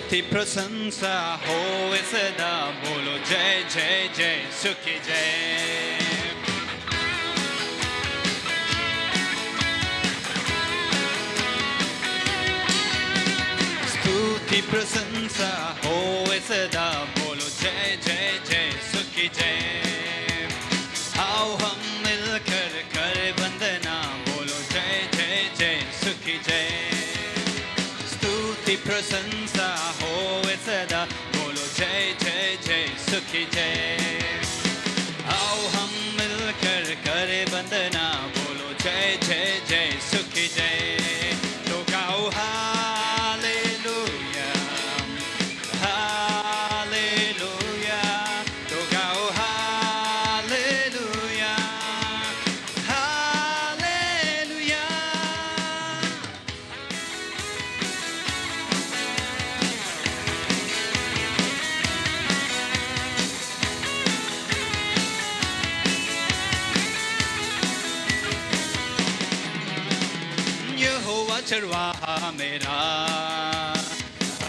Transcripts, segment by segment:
स्तुति प्रशंसा होवे सदा बोलो जय जय जय सुखी जय स्तुति प्रशंसा होवे सदा बोलो जय जय जय सुखी जय आओ हम मिलकर करे वंदना बोलो जय जय जय सुखी जय स्तुति प्रशंसा होवे सदा बोलो जय जय जय सुखी जय आओ हम मिलकर करे वंदना बोलो जय जय जय सुखी जय तो गाओ हालेलुया हालेलुया तो गाओ हालेलुया हालेलुया यहोवा चरवाहा मेरा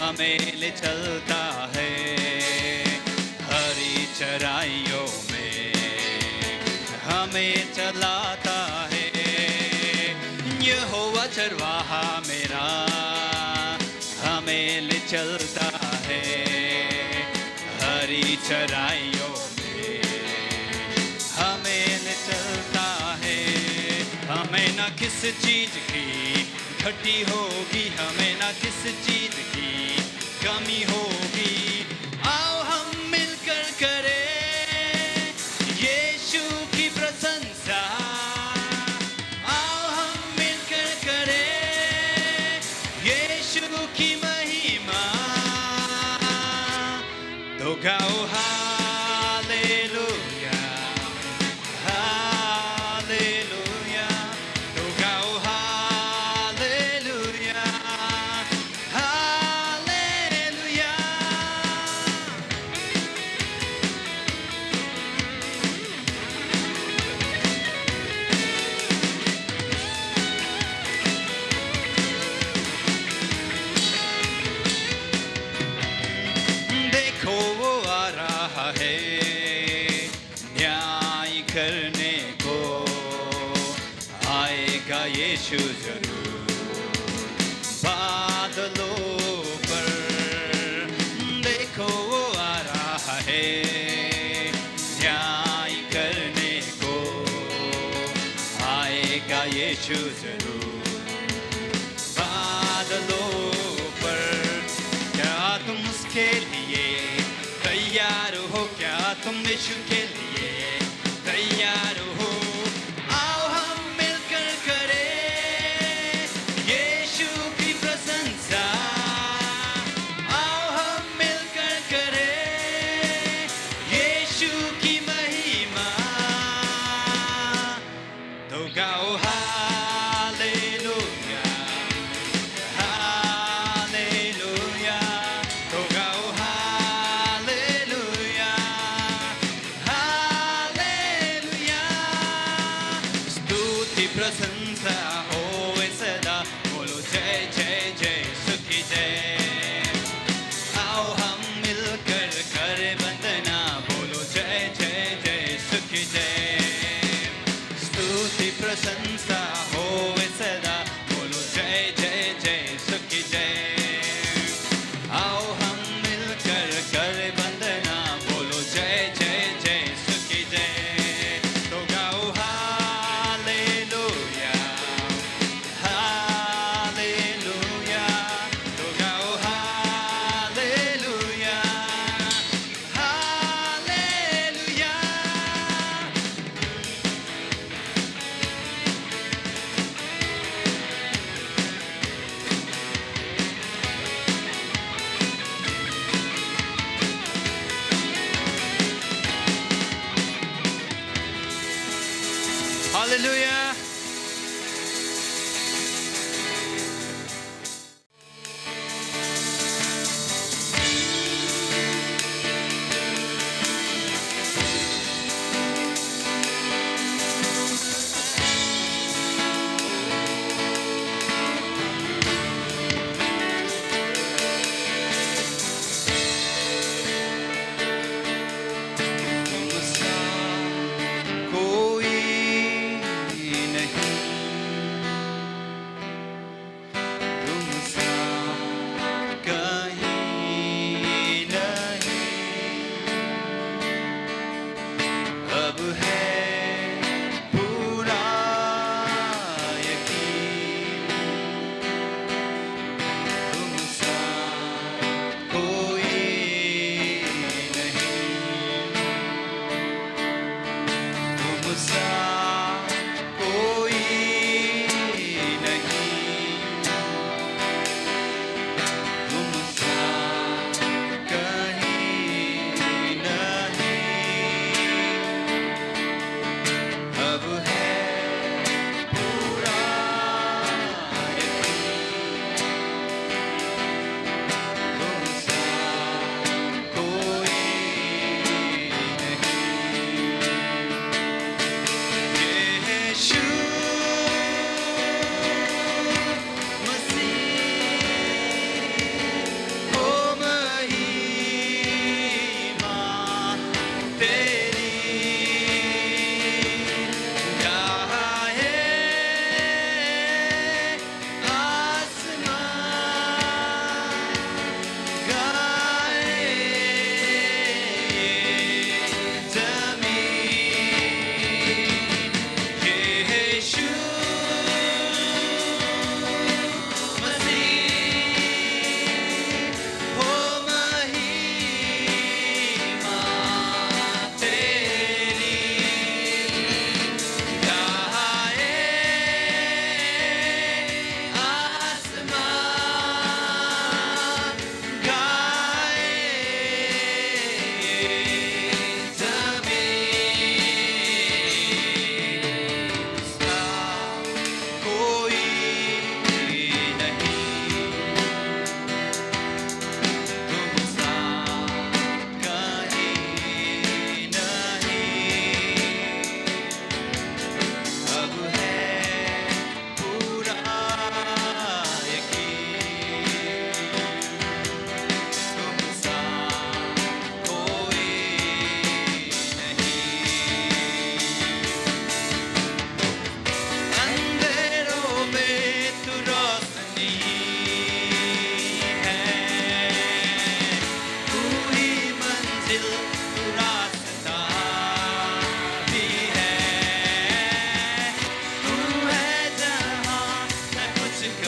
हमें ले चलता है हरी चराइयों में हमें चलाता है यहोवा चरवाहा मेरा हमें ले चलता है हरी चराइयों में हमें ले चलता है हमें ना किस चीज की घटी होगी हमें ना किस चीज की कमी होगी आओ हम मिलकर करें यीशु की प्रशंसा आओ हम मिलकर करें यीशु की महिमा तो गाओ हालेलुया हालेलुया तो गाओ हालेलुया हालेलुया देखो वो आ रहा है न्याय करने को आएगा यीशु जरूर बादलों पर देखो वो आ रहा है न्याय करने को आएगा यीशु जरूर बादलों पर क्या तुम उसके लिए तैयार हो क्या तुम यीशु के लिए तैयार हो आओ हम मिलकर करें यीशु की प्रशंसा आओ हम मिलकर करें यीशु की महिमा तो गाओ हालेलुया हालेलुया तो गाओ हालेलुया हालेलुया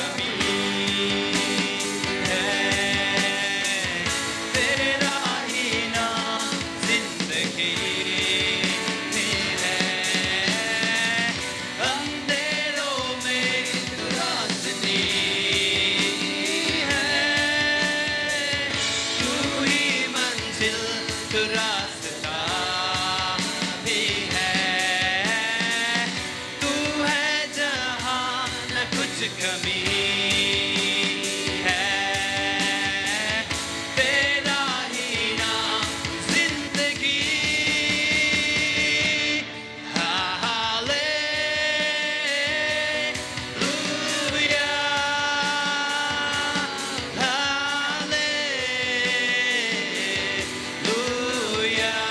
कमी है, तेरा ही नाम जिंदगी है, अंधेरों में रोशनी है, तू ही मंजिल तू रास्ता भी है, तू है जहाँ न कुछ कमी है, तेरा ही नाम जिंदगी। हालेलुया, हालेलुया,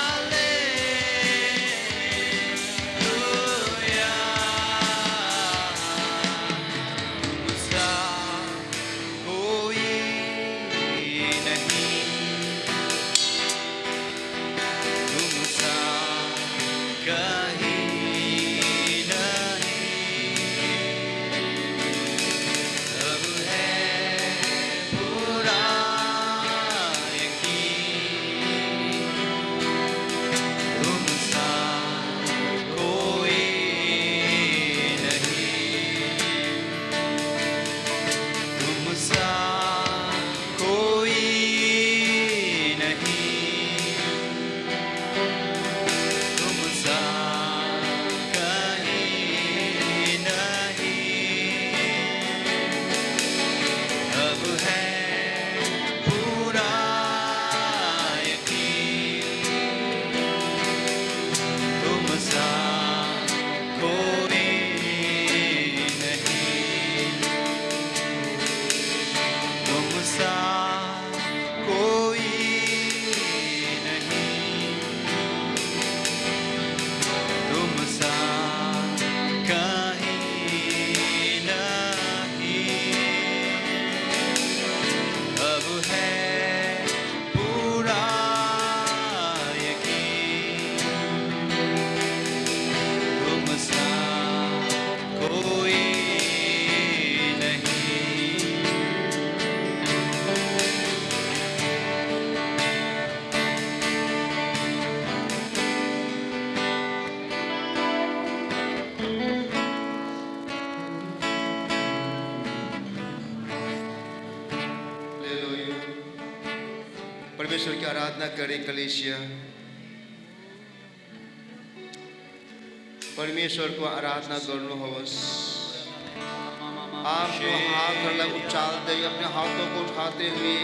हालेलुया, तुमसा कोई नहीं, तुमसा कहीं नहीं, अब है पूरा यकीन, तुमसा कोई नहीं, तुमसा कोई नहीं, तुमसा कहीं नहीं, अब है पूरा यकीन, तुमसा कोई नहीं, तुमसा कोई नहीं, तुमसा कहीं नहीं, अब है पूरा यकीन, तुमसा कोई नहीं। हालेलुया। परमेश्वर की आराधना करें कलीसिया, परमेश्वर को आराधना करना होवस। आपको हाथ अलग उछालते हुए, अपने हाथों को उठाते हुए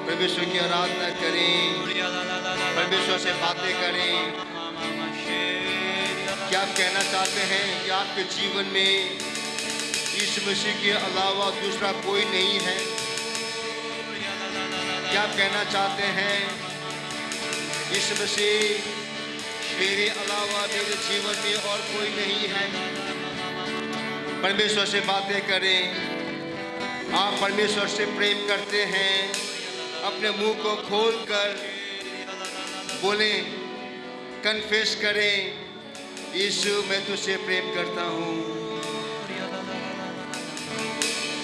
परमेश्वर की आराधना करें, परमेश्वर से बातें करें। क्या आप कहना चाहते हैं कि आपके जीवन में यीशु मसीह के अलावा दूसरा कोई नहीं है? क्या आप कहना चाहते हैं यीशु मसीह मेरे अलावा मेरे जीवन में और कोई नहीं है? परमेश्वर से बातें करें। आप परमेश्वर से प्रेम करते हैं, अपने मुंह को खोलकर बोलें, कन्फेस करें, यीशु मैं तुझसे प्रेम करता हूँ।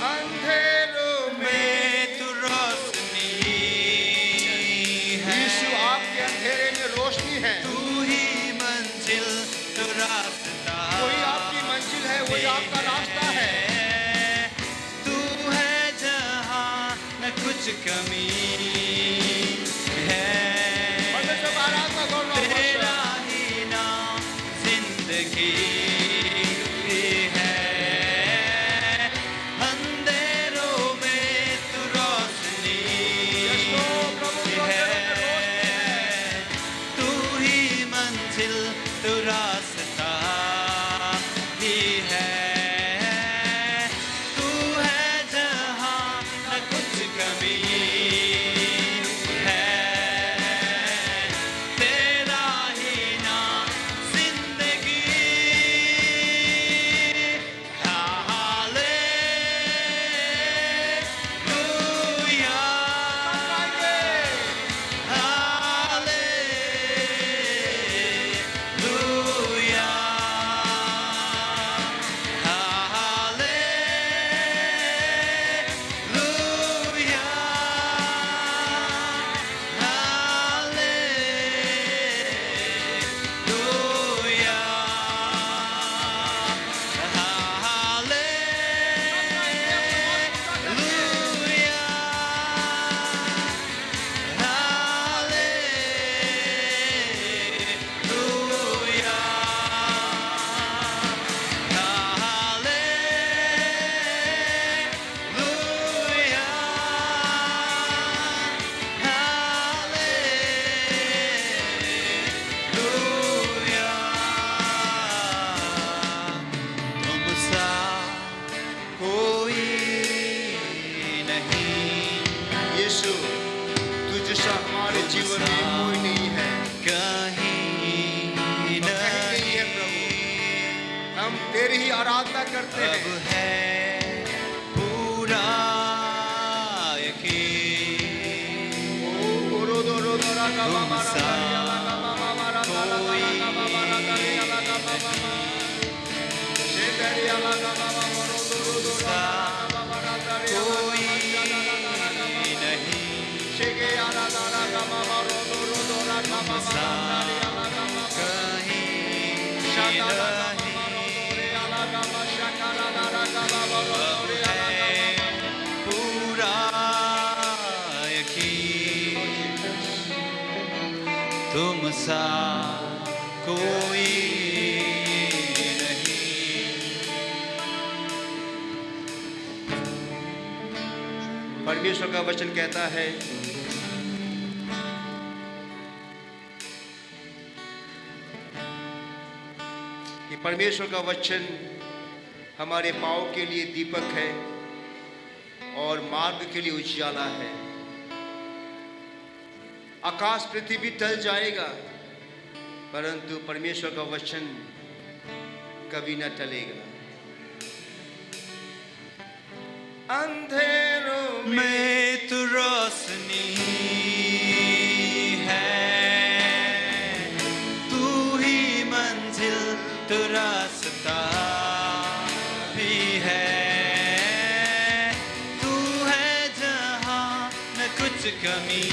अंधेरों में तू रोशनी है, यीशु आपके अंधेरे में रोशनी है। तू ही मंजिल तू रास्ता, वही आपकी मंजिल है, वही आपका रास्ता है। तू है जहाँ न कुछ कमी है, परमेश्वर का आराधना करो। तेरा ही नाम जिंदगी है, अंधेरों में तू रोशनी यीशु प्रभु को है, कोई नहीं है, कहीं नहीं है प्रभु। हम तेरी ही आराधना करते अब हैं। है पूरा यकीन तुम सा कोई नहीं, तुम सा कहीं पूरा यकीन तुम सा कोई नहीं। परमेश्वर का वचन कहता है कि परमेश्वर का वचन हमारे पाँव के लिए दीपक है और मार्ग के लिए उजियाला है। आकाश पृथ्वी टल जाएगा, परंतु परमेश्वर का वचन कभी न टलेगा। अंधेरों में तू रोशनी है, तू ही मंजिल तू रास्ता भी है, तू है जहाँ न कुछ कमी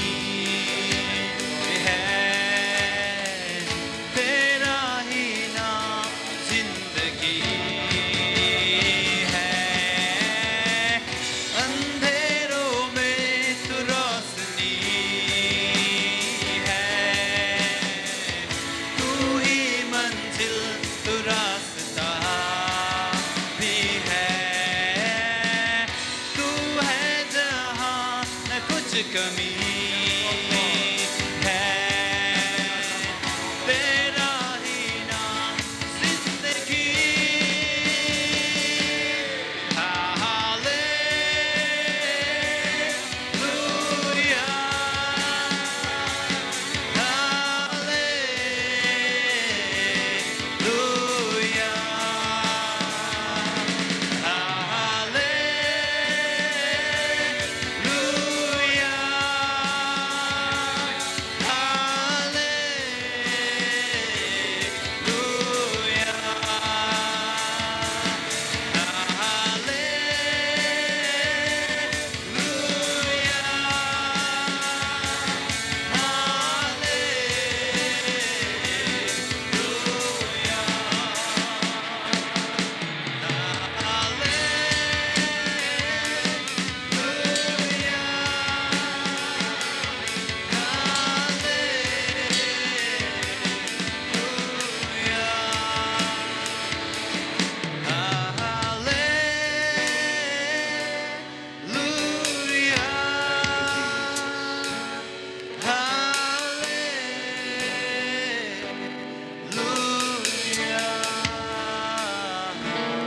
है, तेरा ही नाम जिंदगी है। अंधेरों में तू रोशनी है, तू ही मंजिल तू रास्ता भी है, तू है जहाँ न कुछ कमी है, तेरा ही नाम जिंदगी। हालेलुया, हालेलुया, हालेलुया,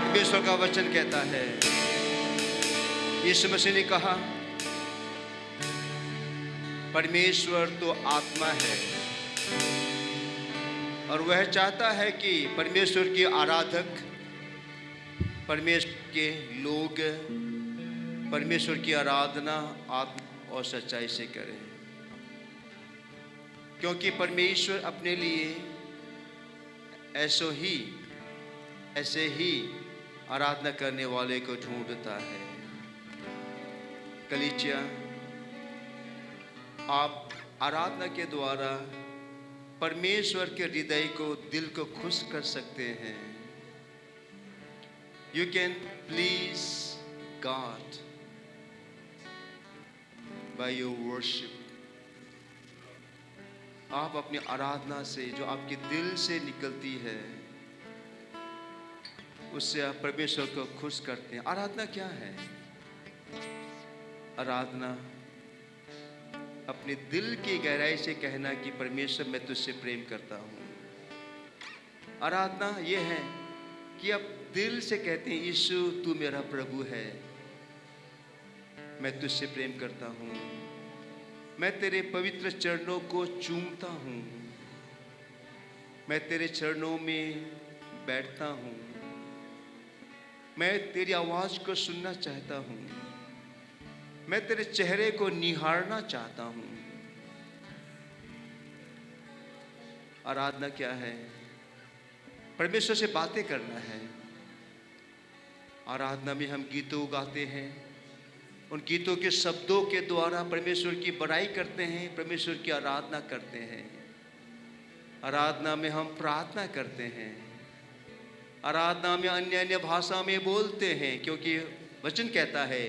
परमेश्वर का वचन कहता है, यीशु मसीह ने कहा परमेश्वर तो आत्मा है और वह चाहता है कि परमेश्वर के आराधक, परमेश्वर के लोग परमेश्वर की आराधना आत्मा और सच्चाई से करें, क्योंकि परमेश्वर अपने लिए ऐसे ही आराधना करने वाले को ढूंढता है। कलीसिया, आप आराधना के द्वारा परमेश्वर के हृदय को, दिल को खुश कर सकते हैं। You can please God by your worship. आप अपनी आराधना से, जो आपके दिल से निकलती है, उससे आप परमेश्वर को खुश करते हैं। आराधना क्या है? आराधना अपने दिल की गहराई से कहना कि परमेश्वर मैं तुझसे प्रेम करता हूँ। आराधना ये है कि आप दिल से कहते हैं यीशु तू मेरा प्रभु है, मैं तुझसे प्रेम करता हूँ। मैं तेरे पवित्र चरणों को चूमता हूँ, मैं तेरे चरणों में बैठता हूँ, मैं तेरी आवाज़ को सुनना चाहता हूँ, मैं तेरे चेहरे को निहारना चाहता हूँ। आराधना क्या है? परमेश्वर से बातें करना है। आराधना में हम गीतों गाते हैं, उन गीतों के शब्दों के द्वारा परमेश्वर की बड़ाई करते हैं, परमेश्वर की आराधना करते हैं। आराधना में हम प्रार्थना करते हैं, आराधना में अन्य अन्य भाषा में बोलते हैं, क्योंकि वचन कहता है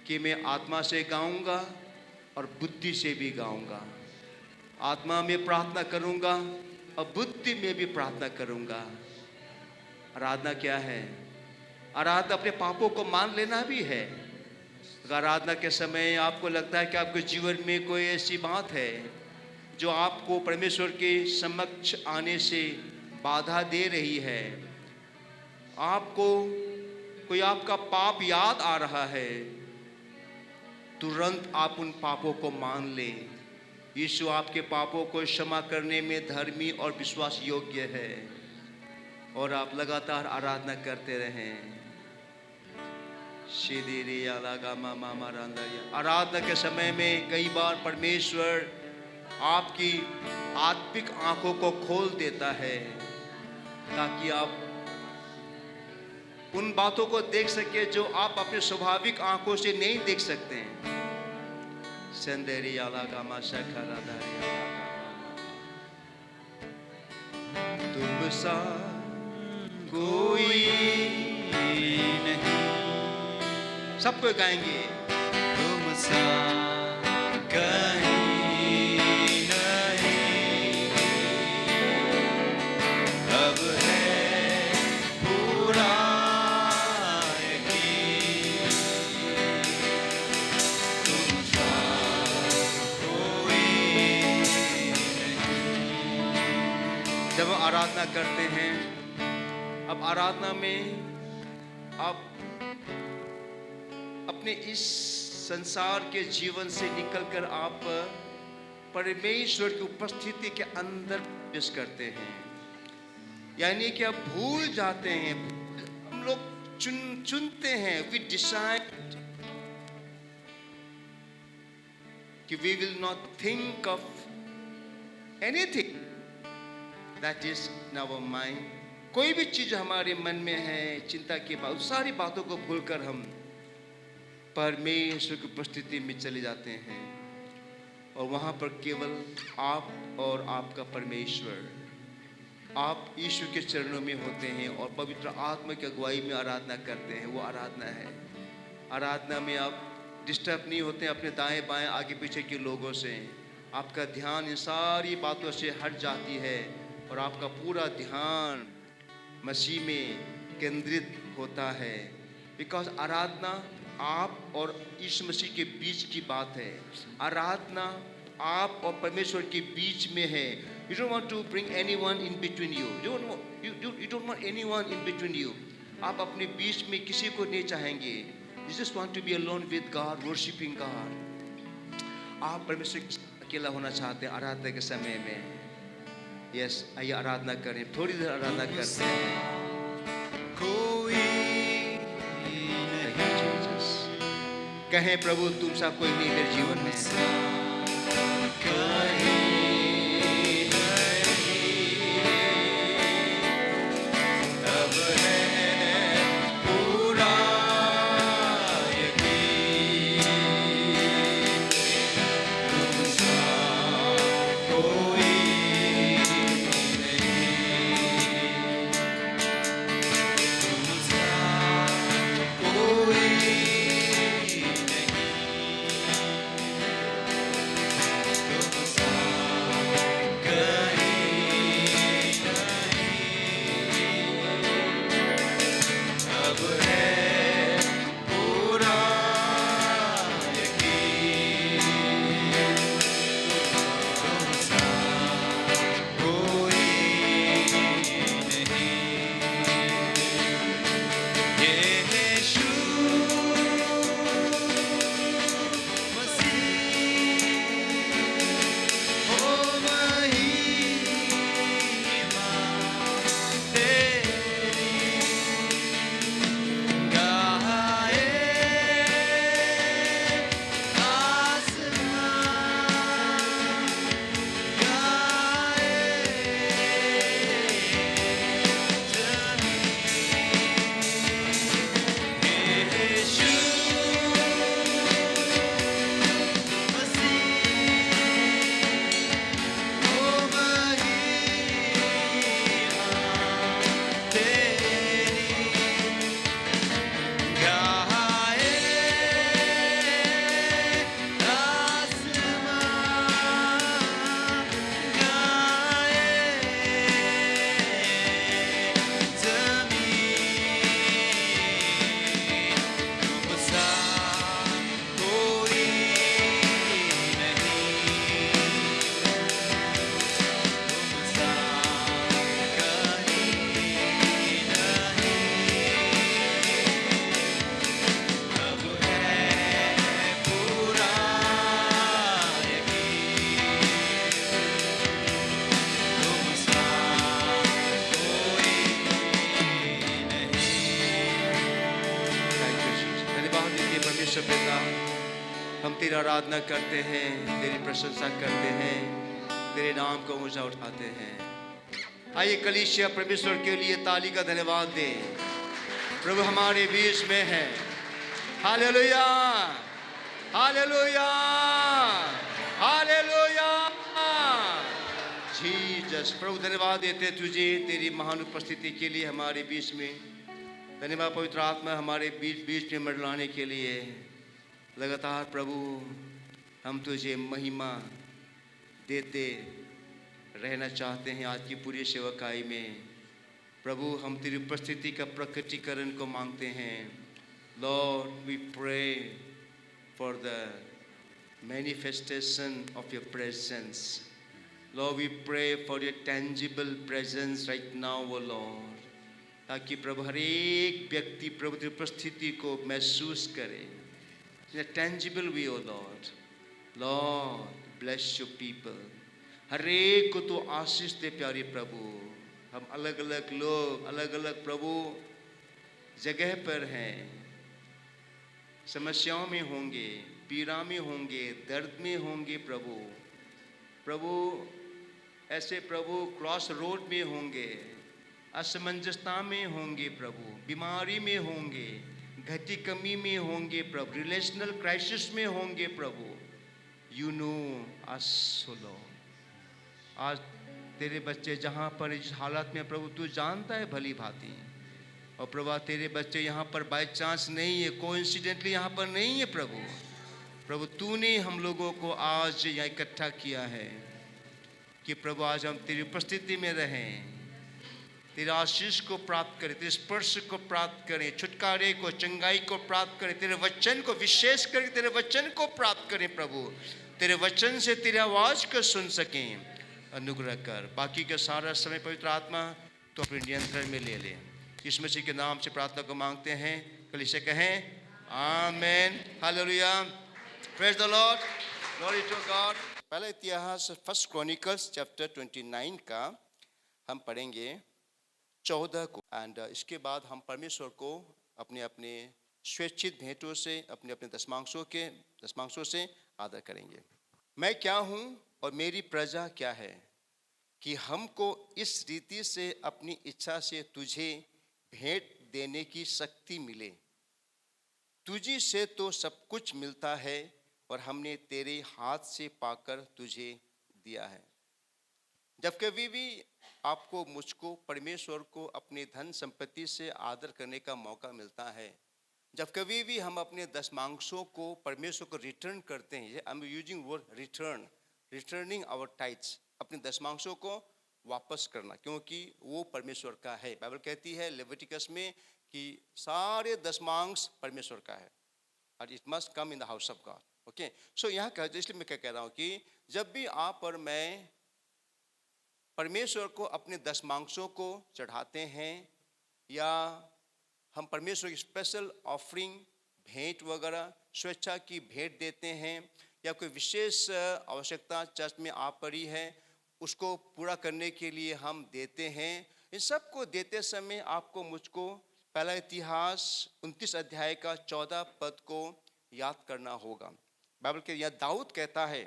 कि मैं आत्मा से गाऊंगा और बुद्धि से भी गाऊंगा। आत्मा में प्रार्थना करूंगा और बुद्धि में भी प्रार्थना करूंगा। आराधना क्या है? आराधना अपने पापों को मान लेना भी है। अगर आराधना के समय आपको लगता है कि आपके जीवन में कोई ऐसी बात है जो आपको परमेश्वर के समक्ष आने से बाधा दे रही है, आपको कोई आपका पाप याद आ रहा है, तुरंत आप उन पापों को मान लें। यीशु आपके पापों को क्षमा करने में धर्मी और विश्वास योग्य है, और आप लगातार आराधना करते रहें। आराधना के समय में कई बार परमेश्वर आपकी आत्मिक आंखों को खोल देता है ताकि आप उन बातों को देख सके जो आप अपने स्वाभाविक आंखों से नहीं देख सकते हैं। तुम सा कोई नहीं, सबको गाएंगे। तुम सा कहीं नहीं, अब है पूरा यकीन, तुम सा कोई नहीं। जब हम आराधना करते हैं, अब आराधना में आप अपने इस संसार के जीवन से निकलकर आप परमेश्वर की उपस्थिति के अंदर प्रवेश करते हैं। यानी कि आप भूल जाते हैं, हम लोग चुनते हैं, वी डिसाइड कि we will not think of anything that is in our mind. कोई भी चीज हमारे मन में है, चिंता की बात, सारी बातों को भूलकर हम परमेश्वर की उपस्थिति में चले जाते हैं, और वहाँ पर केवल आप और आपका परमेश्वर, आप ईश्वर के चरणों में होते हैं और पवित्र आत्मा की अगुवाई में आराधना करते हैं। वो आराधना है। आराधना में आप डिस्टर्ब नहीं होते अपने दाएं बाएं आगे पीछे के लोगों से। आपका ध्यान इन सारी बातों से हट जाती है और आपका पूरा ध्यान मसीह में केंद्रित होता है। बिकॉज आराधना आप और यीशु मसीह के बीच की बात है। आराधना आप और परमेश्वर के बीच में है। You don't want to bring anyone in between you. You don't want anyone in between you. आप अपने बीच में किसी को नहीं चाहेंगे। You just want to be alone with God, worshiping God. आप परमेश्वर के अकेला होना चाहते हैं आराधना के समय में। यस, आइए आराधना करें, थोड़ी देर आराधना करते हैं। कोई कहें, प्रभु तुम सा कोई नहीं मेरे जीवन में। अब है पूरा यकीन, तुम सा कोई नहीं, तुम सा कोई नहीं। तेरी आराधना करते हैं, तेरी प्रशंसा करते हैं, तेरे नाम को ऊंचा उठाते हैं। आइए कलीसिया परमेश्वर के लिए ताली का धन्यवाद दे। प्रभु हमारे बीच में है। Hallelujah, hallelujah, hallelujah. जीसस, प्रभु धन्यवाद देते तुझे तेरी महान उपस्थिति के लिए हमारे बीच में। धन्यवाद पवित्र आत्मा हमारे बीच में मंडलाने के लिए। लगातार प्रभु हम तुझे महिमा देते रहना चाहते हैं आज की पूरी सेवकाई में। प्रभु हम तेरी उपस्थिति का प्रकटीकरण को मांगते हैं। Lord we pray for the manifestation of your presence. Lord, we pray for your tangible presence right now, O Lord. ताकि प्रभु हर एक व्यक्ति प्रभु की उपस्थिति को महसूस करे in a tangible way, O Lord. Lord, bless your people. हर एक को तो आशीष दे प्यारे प्रभु। हम अलग अलग लोग अलग अलग प्रभु जगह पर हैं, समस्याओं में होंगे, पीड़ा में होंगे, दर्द में होंगे प्रभु। प्रभु ऐसे प्रभु क्रॉस रोड में होंगे, असमंजसता में होंगे प्रभु, बीमारी में होंगे, घटी कमी में होंगे प्रभु, रिलेशनल क्राइसिस में होंगे प्रभु। You know us lord. आज तेरे बच्चे जहाँ पर इस हालत में प्रभु तू जानता है भली भांति। और प्रभु तेरे बच्चे यहाँ पर बाय चांस नहीं है, कोइंसिडेंटली यहाँ पर नहीं है प्रभु। प्रभु तूने हम लोगों को आज यहाँ इकट्ठा किया है कि प्रभु आज हम तेरी उपस्थिति में रहें, तेरे आशीष को प्राप्त करें, तेरे स्पर्श को प्राप्त करें, छुटकारे को, चंगाई को प्राप्त करें, तेरे वचन को विशेष करके तेरे वचन को प्राप्त करें प्रभु। तेरे वचन से तेरी आवाज़ को सुन सकें। अनुग्रह कर। बाकी का सारा समय पवित्र आत्मा तो अपने नियंत्रण में ले ले। यीशु मसीह के नाम से प्रार्थना को मांगते हैं। कलीसिया कहें आमेन, हालेलुया, praise the lord, glory to God. पहला इतिहास फर्स्ट क्रॉनिकल्स चैप्टर 29 का हम पढ़ेंगे 14 को। एंड इसके बाद हम परमेश्वर को अपने अपने स्वेच्छित भेंटों से, अपने अपने दशमांशों से आदर करेंगे। मैं क्या हूँ और मेरी प्रजा क्या है कि हमको इस रीति से अपनी इच्छा से तुझे भेंट देने की शक्ति मिले। तुझी से तो सब कुछ मिलता है और हमने तेरे हाथ से पाकर तुझे दिया है। जब कभी भी आपको, मुझको, परमेश्वर को अपने धन संपत्ति से आदर करने का मौका मिलता है, जब कभी भी हम अपने दशमांशों को परमेश्वर को रिटर्न करते हैं, I am using word return, returning our tithes, अपने दशमांशों को वापस करना, क्योंकि वो परमेश्वर का है। बाइबल कहती है लेविटिकस में कि सारे दशमांश परमेश्वर का है और it must come in the house of God. Okay, so यहाँ कह, इसलिए मैं क्या कह रहा हूँ कि जब भी आप और मैं परमेश्वर को अपने दशमांशों को चढ़ाते हैं या हम परमेश्वर की स्पेशल ऑफरिंग, भेंट वगैरह, स्वेच्छा की भेंट देते हैं, या कोई विशेष आवश्यकता चर्च में आ पड़ी है उसको पूरा करने के लिए हम देते हैं, इन सब को देते समय आपको, मुझको पहला इतिहास 29 अध्याय का 14 पद को याद करना होगा। बाइबल के यहाँ दाऊद कहता है,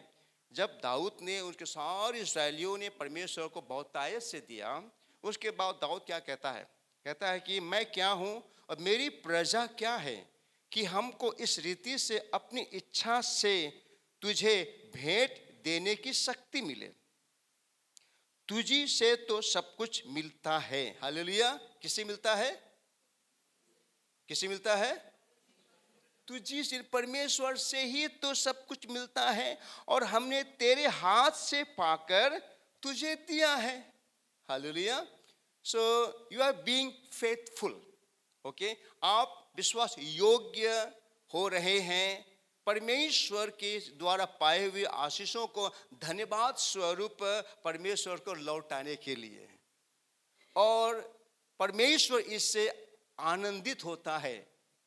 जब दाऊद ने, उनके सारे इस्राएलियों ने परमेश्वर को बहुतायत से दिया, उसके बाद दाऊद क्या कहता है? कहता है कि मैं क्या हूँ और मेरी प्रजा क्या है कि हमको इस रीति से अपनी इच्छा से तुझे भेंट देने की शक्ति मिले। तुझी से तो सब कुछ मिलता है। हालेलुया। किससे मिलता है? किससे मिलता है? तुझी से, परमेश्वर से ही तो सब कुछ मिलता है और हमने तेरे हाथ से पाकर तुझे दिया है। Hallelujah. So you are being faithful. Okay, आप विश्वास योग्य हो रहे हैं परमेश्वर के द्वारा पाए हुए आशीषों को धन्यवाद स्वरूप परमेश्वर को लौटाने के लिए, और परमेश्वर इससे आनंदित होता है।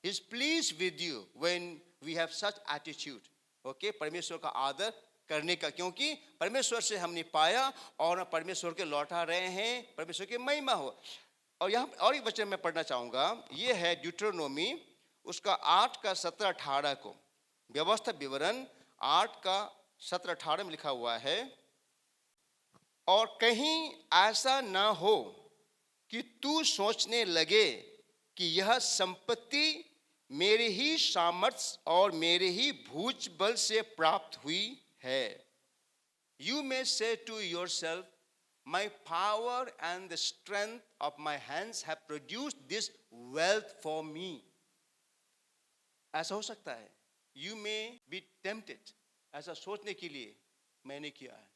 He is pleased with you when we have such attitude. Okay, परमेश्वर का आदर करने का, क्योंकि परमेश्वर से हमने पाया और परमेश्वर के लौटा रहे हैं। परमेश्वर की महिमा हो। और यहाँ और एक वचन मैं पढ़ना चाहूँगा, ये है ड्यूटेरोनोमी उसका 8 का 17-18 को। व्यवस्था विवरण 8 का 17-18 में लिखा हुआ है, और कहीं ऐसा ना हो कि तू सोचने लगे कि यह संपत्ति मेरे ही सामर्थ्य और मेरे ही भुजबल से प्राप्त हुई है। You may say to yourself, my power and the strength of my hands have produced this wealth for me. ऐसा हो सकता है। You may be tempted, ऐसा सोचने के लिए, मैंने किया है,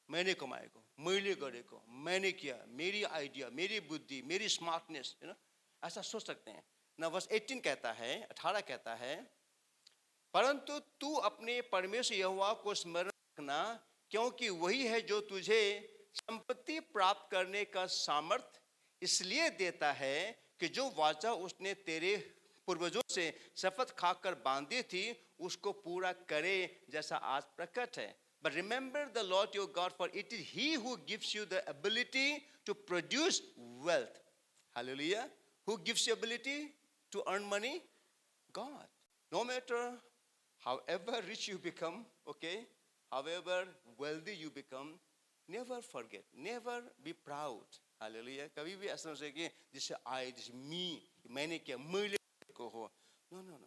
मैंने कमाए को, मैले गरे को, मैंने किया, मेरी आइडिया, मेरी बुद्धि, मेरी स्मार्टनेस, ऐसा सोच सकते हैं ना। वर्स 18 कहता है, 18 कहता है, परंतु तू अपने परमेश्वर यहोवा को स्मरण रखना, क्योंकि वही है जो तुझे संपत्ति प्राप्त करने का सामर्थ इसलिए देता है कि जो वाचा उसने तेरे पूर्वजों से शपथ खाकर बांधी थी उसको पूरा करे, जैसा आज प्रकट है। But remember the Lord your God, for it is He who gives you the ability to produce wealth. Hallelujah. Who gives you ability to earn money? God. No matter however rich you become, okay, however wealthy you become, never forget, never be proud. Hallelujah. कभी भी ऐसा नहीं कि जिससे I, this me, मैंने किया, मेरे को हो. No.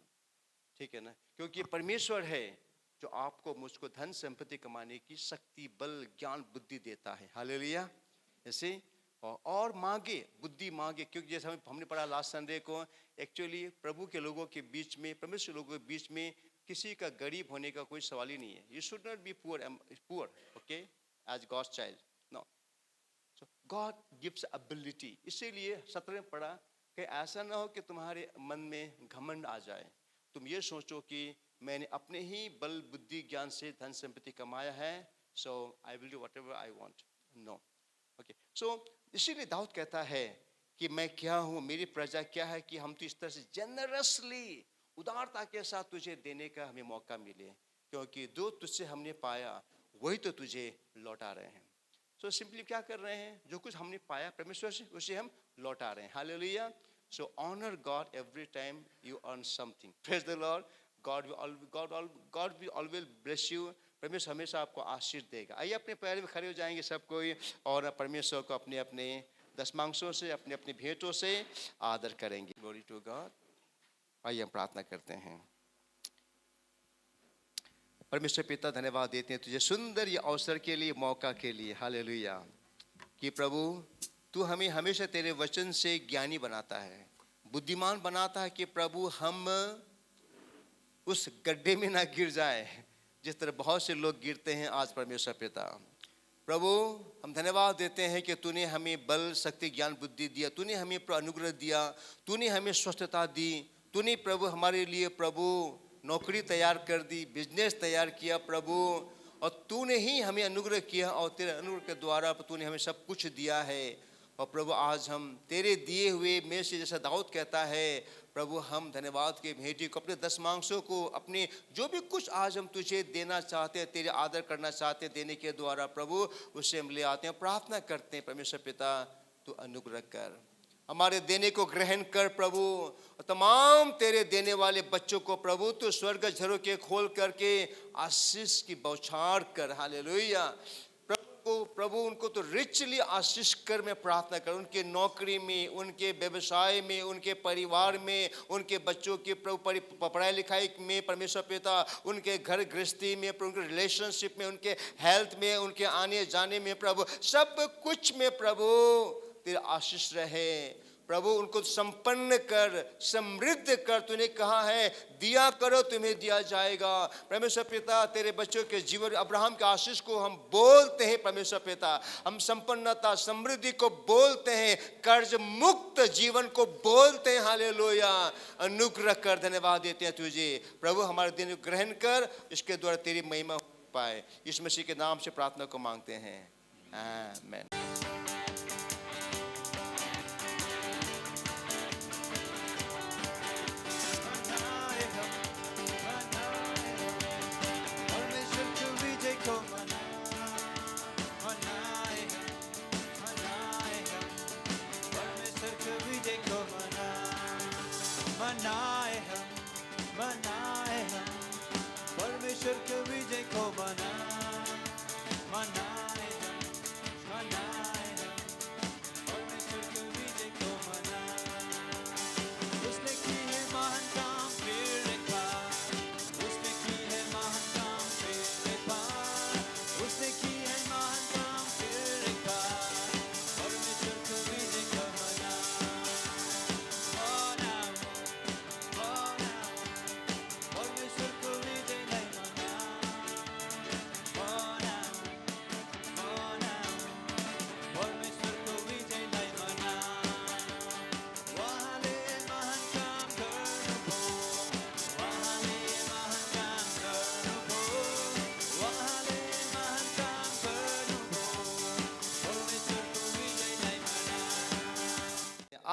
ठीक है ना, क्योंकि परमेश्वर है जो आपको मुझको धन संपत्ति कमाने की शक्ति, बल, ज्ञान, बुद्धि देता है। हालेलुया। ऐसे और मांगे, बुद्धि मांगे, क्योंकि जैसे हमने पढ़ा लास्ट संडे को, एक्चुअली प्रभु के लोगों के बीच में, परमेश्वर लोगों के बीच में किसी का गरीब होने का कोई सवाल ही नहीं है। You should not be poor, okay, as God's child, no. So God gives ability. इसीलिए 17 में पढ़ा कि ऐसा ना हो कि तुम्हारे मन में घमंड आ जाए, तुम ये सोचो कि मैंने अपने ही बल, बुद्धि, ज्ञान से धन संपत्ति कमाया है, so I will do whatever I want. No, okay. So इसीलिए दाऊद कहता है कि मैं क्या हूँ, मेरी प्रजा क्या है, कि हम तो इस तरह से जेनरसली, उदारता के साथ तुझे देने का हमें मौका मिले, क्योंकि जो तुझसे हमने पाया वही तो तुझे लौटा रहे हैं। सो सिंपली क्या कर रहे हैं, जो कुछ हमने पाया परमेश्वर से उसे हम लौटा रहे हैं। Hallelujah. So honour God every time you earn something. Praise the Lord. God will always bless you. परमेश्वर हमेशा आपको आशीष देगा। आइए अपने पैर में खड़े हो जाएंगे सब कोई, और परमेश्वर को अपने अपने दशमांशों से, अपने अपने भेंटों से आदर करेंगे। Glory to God. आइए हम प्रार्थना करते हैं। परमेश्वर पिता, धन्यवाद देते हैं तुझे सुंदर ये अवसर के लिए, मौका के लिए। हालेलुया। कि प्रभु तू हमें हमेशा तेरे वचन से ज्ञानी बनाता है, बुद्धिमान बनाता है, कि प्रभु हम उस गड्ढे में ना गिर जाए जिस तरह बहुत से लोग गिरते हैं आज। परमेश्वर पिता, प्रभु हम धन्यवाद देते हैं कि तूने हमें बल, शक्ति, ज्ञान, बुद्धि दिया, तूने हमें अनुग्रह दिया, तूने हमें स्वस्थता दी, तूने प्रभु हमारे लिए प्रभु नौकरी तैयार कर दी, बिजनेस तैयार किया प्रभु, और तूने ही हमें अनुग्रह किया, और तेरे अनुग्रह के द्वारा तूने हमें सब कुछ दिया है। और प्रभु आज हम तेरे दिए हुए में से, जैसा दाऊद कहता है, प्रभु हम धन्यवाद के भेंटी को, अपने दशमांशों को, अपने जो भी कुछ आज हम तुझे देना चाहते हैं, तेरे आदर करना चाहते हैं, देने के द्वारा प्रभु उससे हम ले आते हैं। प्रार्थना करते हैं परमेश्वर पिता, तू अनुग्रह कर, हमारे देने को ग्रहण कर प्रभु, और तमाम तेरे देने वाले बच्चों को प्रभु तू स्वर्ग झरोखे खोल करके आशीष की बौछार कर। हालेलुया। प्रभु उनको तो रिचली आशीष कर, मैं प्रार्थना कर, उनके नौकरी में, उनके व्यवसाय में, उनके परिवार में, उनके बच्चों के प्रभु पढ़ाई लिखाई में परमेश्वर पिता, उनके घर गृहस्थी में, उनके रिलेशनशिप में, उनके हेल्थ में, उनके आने जाने में प्रभु, सब कुछ में प्रभु तेरा आशीष रहे प्रभु। उनको संपन्न कर, समृद्ध कर। तूने कहा है दिया करो तुम्हें दिया जाएगा। परमेश्वर पिता तेरे बच्चों के जीवन, अब्राहम के आशीष को हम बोलते हैं परमेश्वर पिता, हम संपन्नता, समृद्धि को बोलते हैं, कर्ज मुक्त जीवन को बोलते हैं। हालेलुया। अनुग्रह कर, धन्यवाद देते हैं तुझे प्रभु, हमारे दिन ग्रहण कर, इसके द्वारा तेरी महिमा हो पाए। इस मसीह के नाम से प्रार्थना को मांगते हैं, आमीन।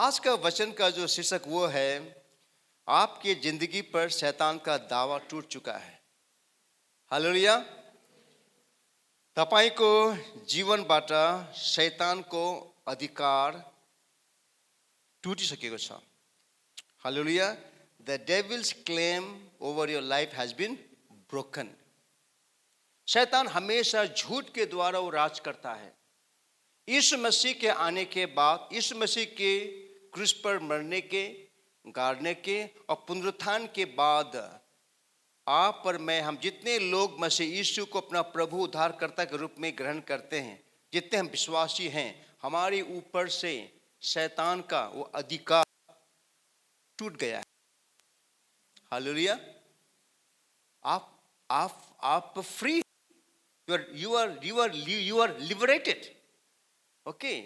आज का वचन का जो शीर्षक वो है, आपकी जिंदगी पर शैतान का दावा टूट चुका है। हालेलुया। तपाईको जीवनबाट शैतानको अधिकार टुटिसकेको छ। Hallelujah. The devil's claim over your life has been broken. शैतान हमेशा झूठ के द्वारा वो राज करता है। यीशु मसीह के आने के बाद, यीशु मसीह के क्रूस पर मरने के, गाड़ने के और पुनरुत्थान के बाद आप और मैं, हम जितने लोग मसीह यीशु को अपना प्रभु उद्धारकर्ता के रूप में ग्रहण करते हैं, जितने हम विश्वासी हैं, हमारे ऊपर से शैतान का वो अधिकार टूट गया है। हालेलुया। आप free, you are liberated. Okay,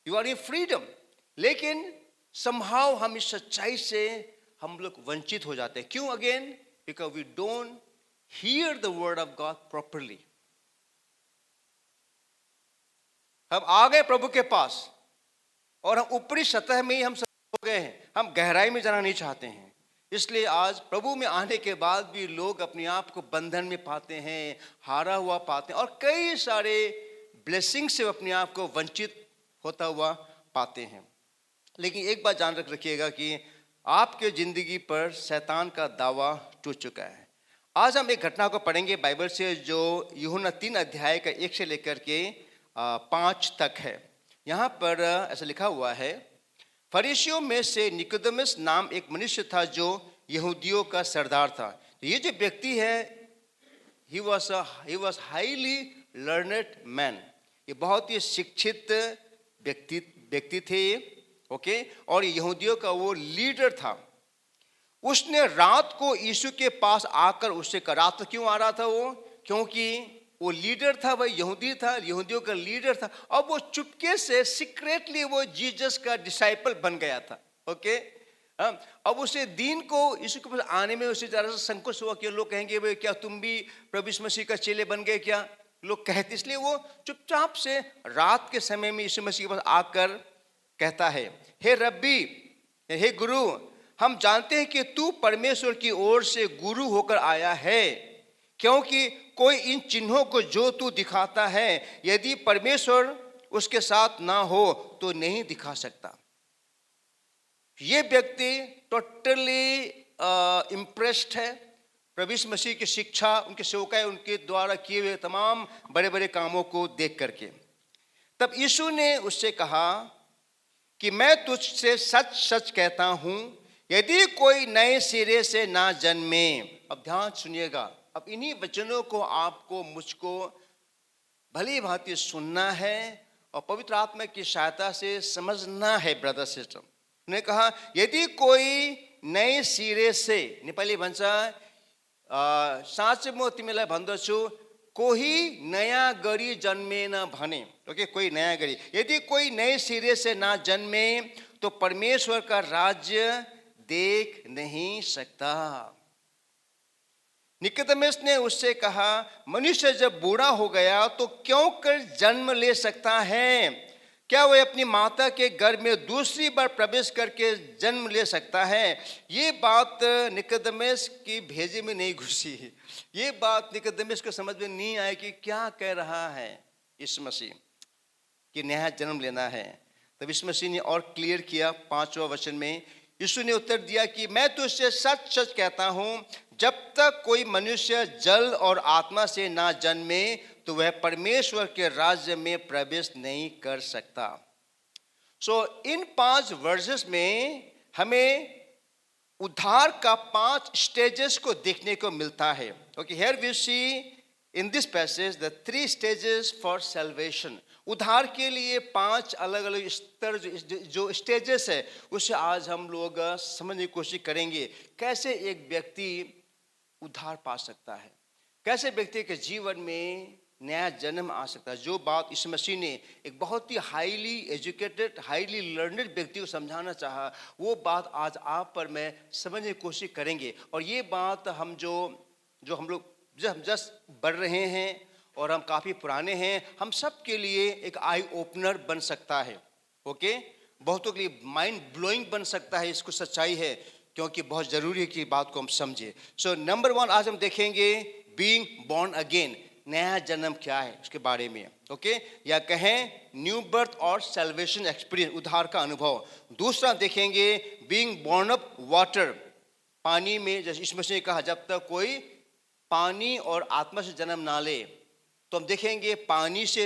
you are in freedom. लेकिन somehow हम इस सच्चाई से हम लोग वंचित हो जाते हैं। क्यों? Again, because we don't hear the word of God properly. हम आ गए प्रभु के पास और हम ऊपरी सतह में ही हम सब हो गए हैं, हम गहराई में जाना नहीं चाहते हैं। इसलिए आज प्रभु में आने के बाद भी लोग अपने आप को बंधन में पाते हैं, हारा हुआ पाते हैं और कई सारे ब्लेसिंग से अपने आप को वंचित होता हुआ पाते हैं। लेकिन एक बात जान रखिएगा कि आपके ज़िंदगी पर शैतान का दावा टूट चुका है। आज हम एक घटना को पढ़ेंगे बाइबल से, जो यूहन्ना 3 अध्याय का 1 से लेकर के 5 तक है। यहाँ पर ऐसा लिखा हुआ है, फरीसियों में से निकोदेमुस नाम एक मनुष्य था जो यहूदियों का सरदार था। ये जो व्यक्ति है, he was highly learned man. ये बहुत ही शिक्षित व्यक्ति थे। ओके, और यहूदियों का वो लीडर था। उसने रात को यीशु के पास आकर उससे कहा, रात क्यों आ रहा था वो? क्योंकि वो लीडर था, वह यहूदी था, यहूदियों का लीडर था। अब वो चुपके से सीक्रेटली वो जीसस का डिसाइपल बन गया था। ओके, अब उसे दिन को यीशु के पास आने में उसे जरा सा संकोच हुआ कि लोग कहेंगे, भाई क्या तुम भी प्रभु यीशु मसीह का चेले बन गए क्या? लोग कहते, इसलिए वो चुपचाप से रात के समय में यीशु मसीह के पास आकर कहता है, हे रब्बी, हे गुरु, हम जानते हैं कि तू परमेश्वर की ओर से गुरु होकर आया है, क्योंकि कोई इन चिन्हों को जो तू दिखाता है, यदि परमेश्वर उसके साथ ना हो तो नहीं दिखा सकता। ये व्यक्ति टोटली इम्प्रेस्ड है प्रभु यीशु मसीह की शिक्षा, उनके सेवकाई, उनके द्वारा किए हुए तमाम बड़े बड़े कामों को देख करके। तब यीशु ने उससे कहा कि मैं तुझसे सच सच कहता हूं, यदि कोई नए सिरे से ना जन्मे। अब ध्यान सुनिएगा, अब इन्हीं वचनों को आपको, मुझको भली भांति सुनना है और पवित्र आत्मा की सहायता से समझना है। ब्रदर सिस्टर ने कहा, यदि कोई नए सिरे से, नेपाली भन्छ साँच्चै म तिमीलाई भन्दछु, कोही नयाँ गरी जन्मेन भने। ओके, कोई नया गरी, यदि कोई नए सिरे से ना जन्मे तो परमेश्वर का राज्य देख नहीं सकता। निकोदेमुस ने उससे कहा, मनुष्य जब बूढ़ा हो गया तो क्यों कर जन्म ले सकता है? क्या वह अपनी माता के गर्भ में दूसरी बार प्रवेश करके जन्म ले सकता है? ये बात निकोदेमुस की भेजे में नहीं घुसी। ये बात निकोदेमुस को समझ में नहीं आई कि क्या कह रहा है यीशु मसीह कि नया जन्म लेना है। तब यीशु मसीह ने और क्लियर किया 5वां वचन में। यीशु ने उत्तर दिया कि मैं तुझसे सच सच कहता हूं, जब तक कोई मनुष्य जल और आत्मा से ना जन्मे तो वह परमेश्वर के राज्य में प्रवेश नहीं कर सकता। सो इन 5 वर्सेस में हमें उद्धार का 5 स्टेजेस को देखने को मिलता है। Okay, here we see in this passage the 3 stages for salvation. उद्धार के लिए 5 अलग अलग स्तर, जो स्टेजेस है, उसे आज हम लोग समझने की कोशिश करेंगे। कैसे एक व्यक्ति उद्धार पा सकता है, कैसे व्यक्ति के जीवन में नया जन्म आ सकता है। जो बात यीशु मसीह ने एक बहुत ही हाईली एजुकेटेड, हाईली लर्नड व्यक्ति को समझाना चाहा, वो बात आज आप पर मैं समझने की कोशिश करेंगे। और ये बात हम जो हम लोग जस्ट बढ़ रहे हैं और हम काफ़ी पुराने हैं, हम सब के लिए एक आई ओपनर बन सकता है। ओके, बहुतों के लिए माइंड ब्लोइंग बन सकता है, इसको सच्चाई है, क्योंकि बहुत जरूरी है कि बात को हम समझे। सो नंबर 1 आज हम देखेंगे बीइंग बॉर्न अगेन, नया जन्म क्या है उसके बारे में, ओके, या कहें न्यू बर्थ और सैल्वेशन एक्सपीरियंस, उद्धार का अनुभव। दूसरा देखेंगे बीइंग बॉर्न अप वाटर, पानी में, जैसे यीशु मसीह ने कहा जब तक कोई पानी और आत्मा से जन्म ना ले, तो हम देखेंगे पानी से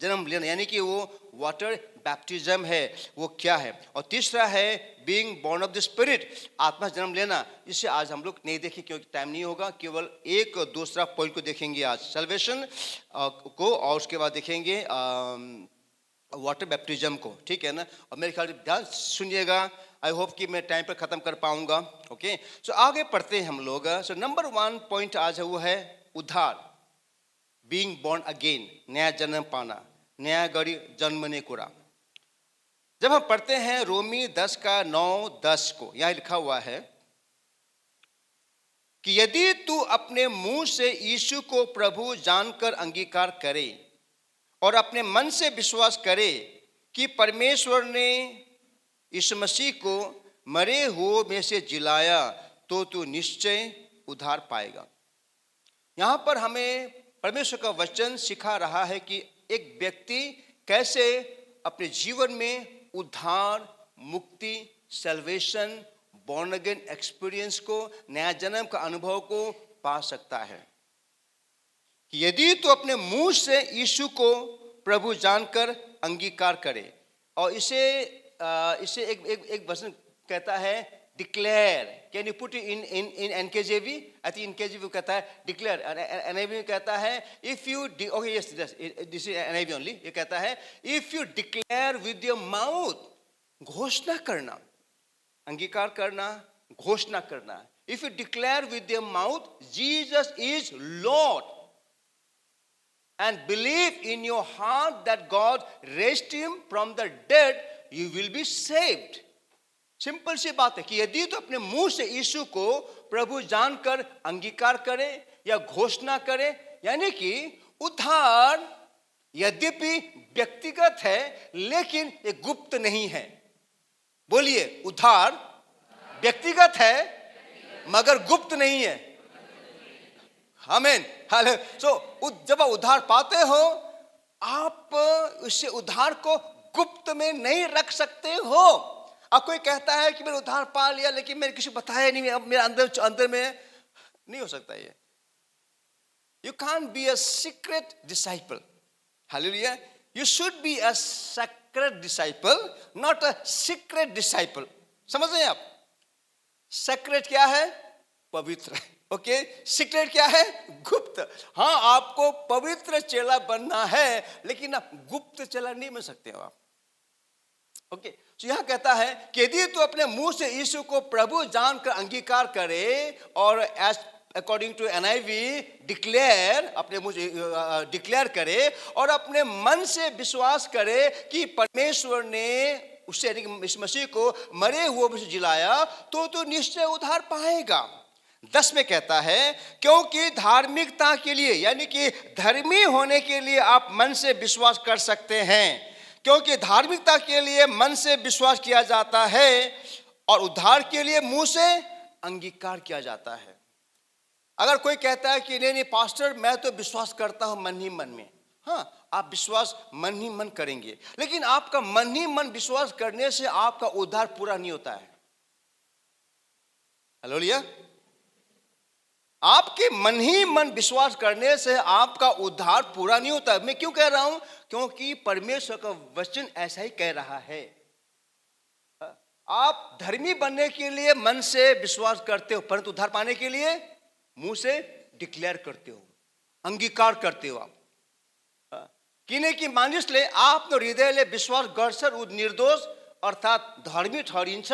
जन्म लेना यानी कि वो वाटर बैप्टिज्म है, वो क्या है। और तीसरा है being born of the spirit, आत्मा से जन्म लेना। इसे आज हम लोग नहीं देखें क्योंकि टाइम नहीं होगा, केवल एक दूसरा पॉइंट को देखेंगे आज, सल्वेशन को, और उसके बाद देखेंगे वाटर बैप्टिज्म को, ठीक है ना। और मेरे ख्याल से ध्यान सुनिएगा, आई होप कि मैं टाइम पर ख़त्म कर पाऊंगा, ओके। सो आगे पढ़ते हैं हम लोग। सो नंबर 1 पॉइंट आज है वो है उद्धार, बीइंग बॉर्न अगेन, नया जन्म पाना, नया गरी जन्मने कुरा। जब हम पढ़ते हैं रोमी 10 का 9-10 को, यहां लिखा हुआ है कि यदि तू अपने मुंह से यीशु को प्रभु जानकर अंगीकार करे और अपने मन से विश्वास करे कि परमेश्वर ने यीशु मसीह को मरे हुए में से जिलाया, तो तू निश्चय उद्धार पाएगा। यहां पर हमें परमेश्वर का वचन सिखा रहा है कि एक व्यक्ति कैसे अपने जीवन में उद्धार, मुक्ति, सल्वेशन, बॉर्न अगेन एक्सपीरियंस को, नया जन्म का अनुभव को पा सकता है। कि यदि तो अपने मुंह से यीशु को प्रभु जानकर अंगीकार करे, और इसे एक वचन कहता है declare. Can you put in NKJV? I think NKJV कहता है डिक्लेयर, एनआईवी में कहता है if you, okay yes this is NIV only, ये कहता है if you declare with your mouth, घोषणा करना, अंगीकार करना, घोषणा करना। If you declare with your mouth Jesus is lord and believe in your heart that God raised him from the dead, you will be saved. Simple सी बात है कि यदि तो अपने मुंह से यीशु को प्रभु जानकर अंगीकार करे या घोषणा करे, यानी कि उद्धार यद्यपि व्यक्तिगत है लेकिन ये गुप्त नहीं है। बोलिए, उद्धार व्यक्तिगत है मगर गुप्त नहीं है। आमीन, हालेलुया। सो जब आप उद्धार पाते हो, आप उससे उद्धार को गुप्त में नहीं रख सकते हो। अब कोई कहता है कि मैंने उद्धार पा लिया लेकिन मैंने किसी को बताया नहीं, अब मेरे अंदर में नहीं हो सकता ये। You can't be a secret disciple, hallelujah. You should be a secret disciple, not a secret disciple. समझ रहे हैं आप? सीक्रेट क्या है? पवित्र, ओके। सीक्रेट क्या है? गुप्त। हाँ, आपको पवित्र चेला बनना है लेकिन आप गुप्त चेला नहीं बन सकते हो आप, ओके। तो यहां कहता है कि यदि तो अपने मुंह से यीशु को प्रभु जानकर अंगीकार करे, और as according to NIV declare, अपने मुंह से डिक्लेयर करे और अपने मन से विश्वास करे कि परमेश्वर ने उससे इस मसीह को मरे हुए में से जिलाया, तो निश्चय उद्धार पाएगा। 10 में कहता है क्योंकि धार्मिकता के लिए, यानी कि धर्मी होने के लिए आप मन से विश्वास कर सकते हैं, क्योंकि धार्मिकता के लिए मन से विश्वास किया जाता है और उद्धार के लिए मुंह से अंगीकार किया जाता है। अगर कोई कहता है कि नहीं पास्टर मैं तो विश्वास करता हूं मन ही मन में, हाँ, आप विश्वास मन ही मन करेंगे, लेकिन आपका मन ही मन विश्वास करने से आपका उद्धार पूरा नहीं होता है। हालेलुया। आपके मन ही मन विश्वास करने से आपका उद्धार पूरा नहीं होता। मैं क्यों कह रहा हूं? क्योंकि परमेश्वर का वचन ऐसा ही कह रहा है। आप धर्मी बनने के लिए मन से विश्वास करते हो, परंतु उद्धार पाने के लिए मुंह से डिक्लेयर करते हो, अंगीकार करते हो आप। किने की मानिसले आफ्नो हृदयले विश्वास गर्छ उ निर्दोष अर्थात धर्मी ठहरिन्छ,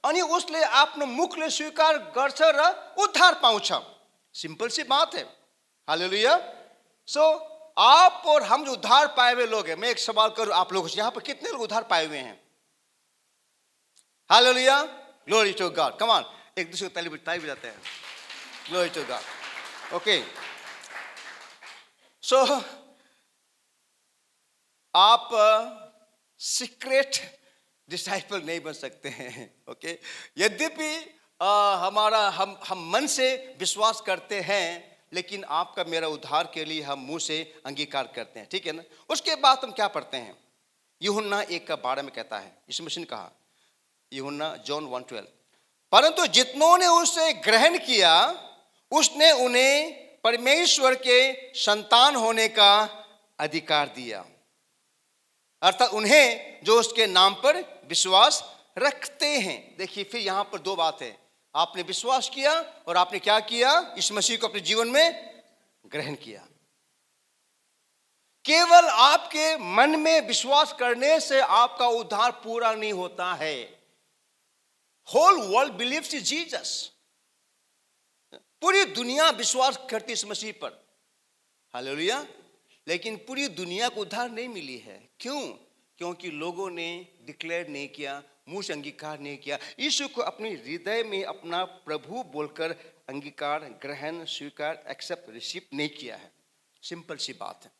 अनि उसले आफ्नो मुखले स्वीकार गर्छ र उद्धार पाउँछ। सिंपल सी बात है, हालेलुया। सो आप और हम जो उद्धार पाए हुए लोग हैं, मैं एक सवाल करूं आप लोगों से, यहां पर कितने लोग उद्धार पाए हुए हैं? हालेलुया, glory to God. Come on, एक दूसरे को ताली बजाते हैं। Glory to God, okay. So आप सीक्रेट डिसाइपल नहीं बन सकते हैं। ओके, यद्यपि हमारा हम मन से विश्वास करते हैं, लेकिन आपका मेरा उद्धार के लिए हम मुंह से अंगीकार करते हैं, ठीक है ना। उसके बाद हम क्या पढ़ते हैं, यूहन्ना 1:12 में कहता है, यीशु मसीह ने कहा, यूहन्ना जॉन 1:12, परंतु जितनों ने उसे ग्रहण किया उसने उन्हें परमेश्वर के संतान होने का अधिकार दिया, अर्थात उन्हें जो उसके नाम पर विश्वास रखते हैं। देखिए, फिर यहां पर दो बात है, आपने विश्वास किया और आपने क्या किया, इस मसीह को अपने जीवन में ग्रहण किया। केवल आपके मन में विश्वास करने से आपका उद्धार पूरा नहीं होता है। Whole world believes in Jesus, पूरी दुनिया विश्वास करती इस मसीह पर, हालेलुया, लेकिन पूरी दुनिया को उद्धार नहीं मिली है। क्यों? क्योंकि लोगों ने डिक्लेयर नहीं किया, मुंह से अंगीकार नहीं किया, यीशु को अपने हृदय में अपना प्रभु बोलकर अंगीकार, ग्रहण, स्वीकार, एक्सेप्ट, रिसीव नहीं किया है। सिंपल सी बात है।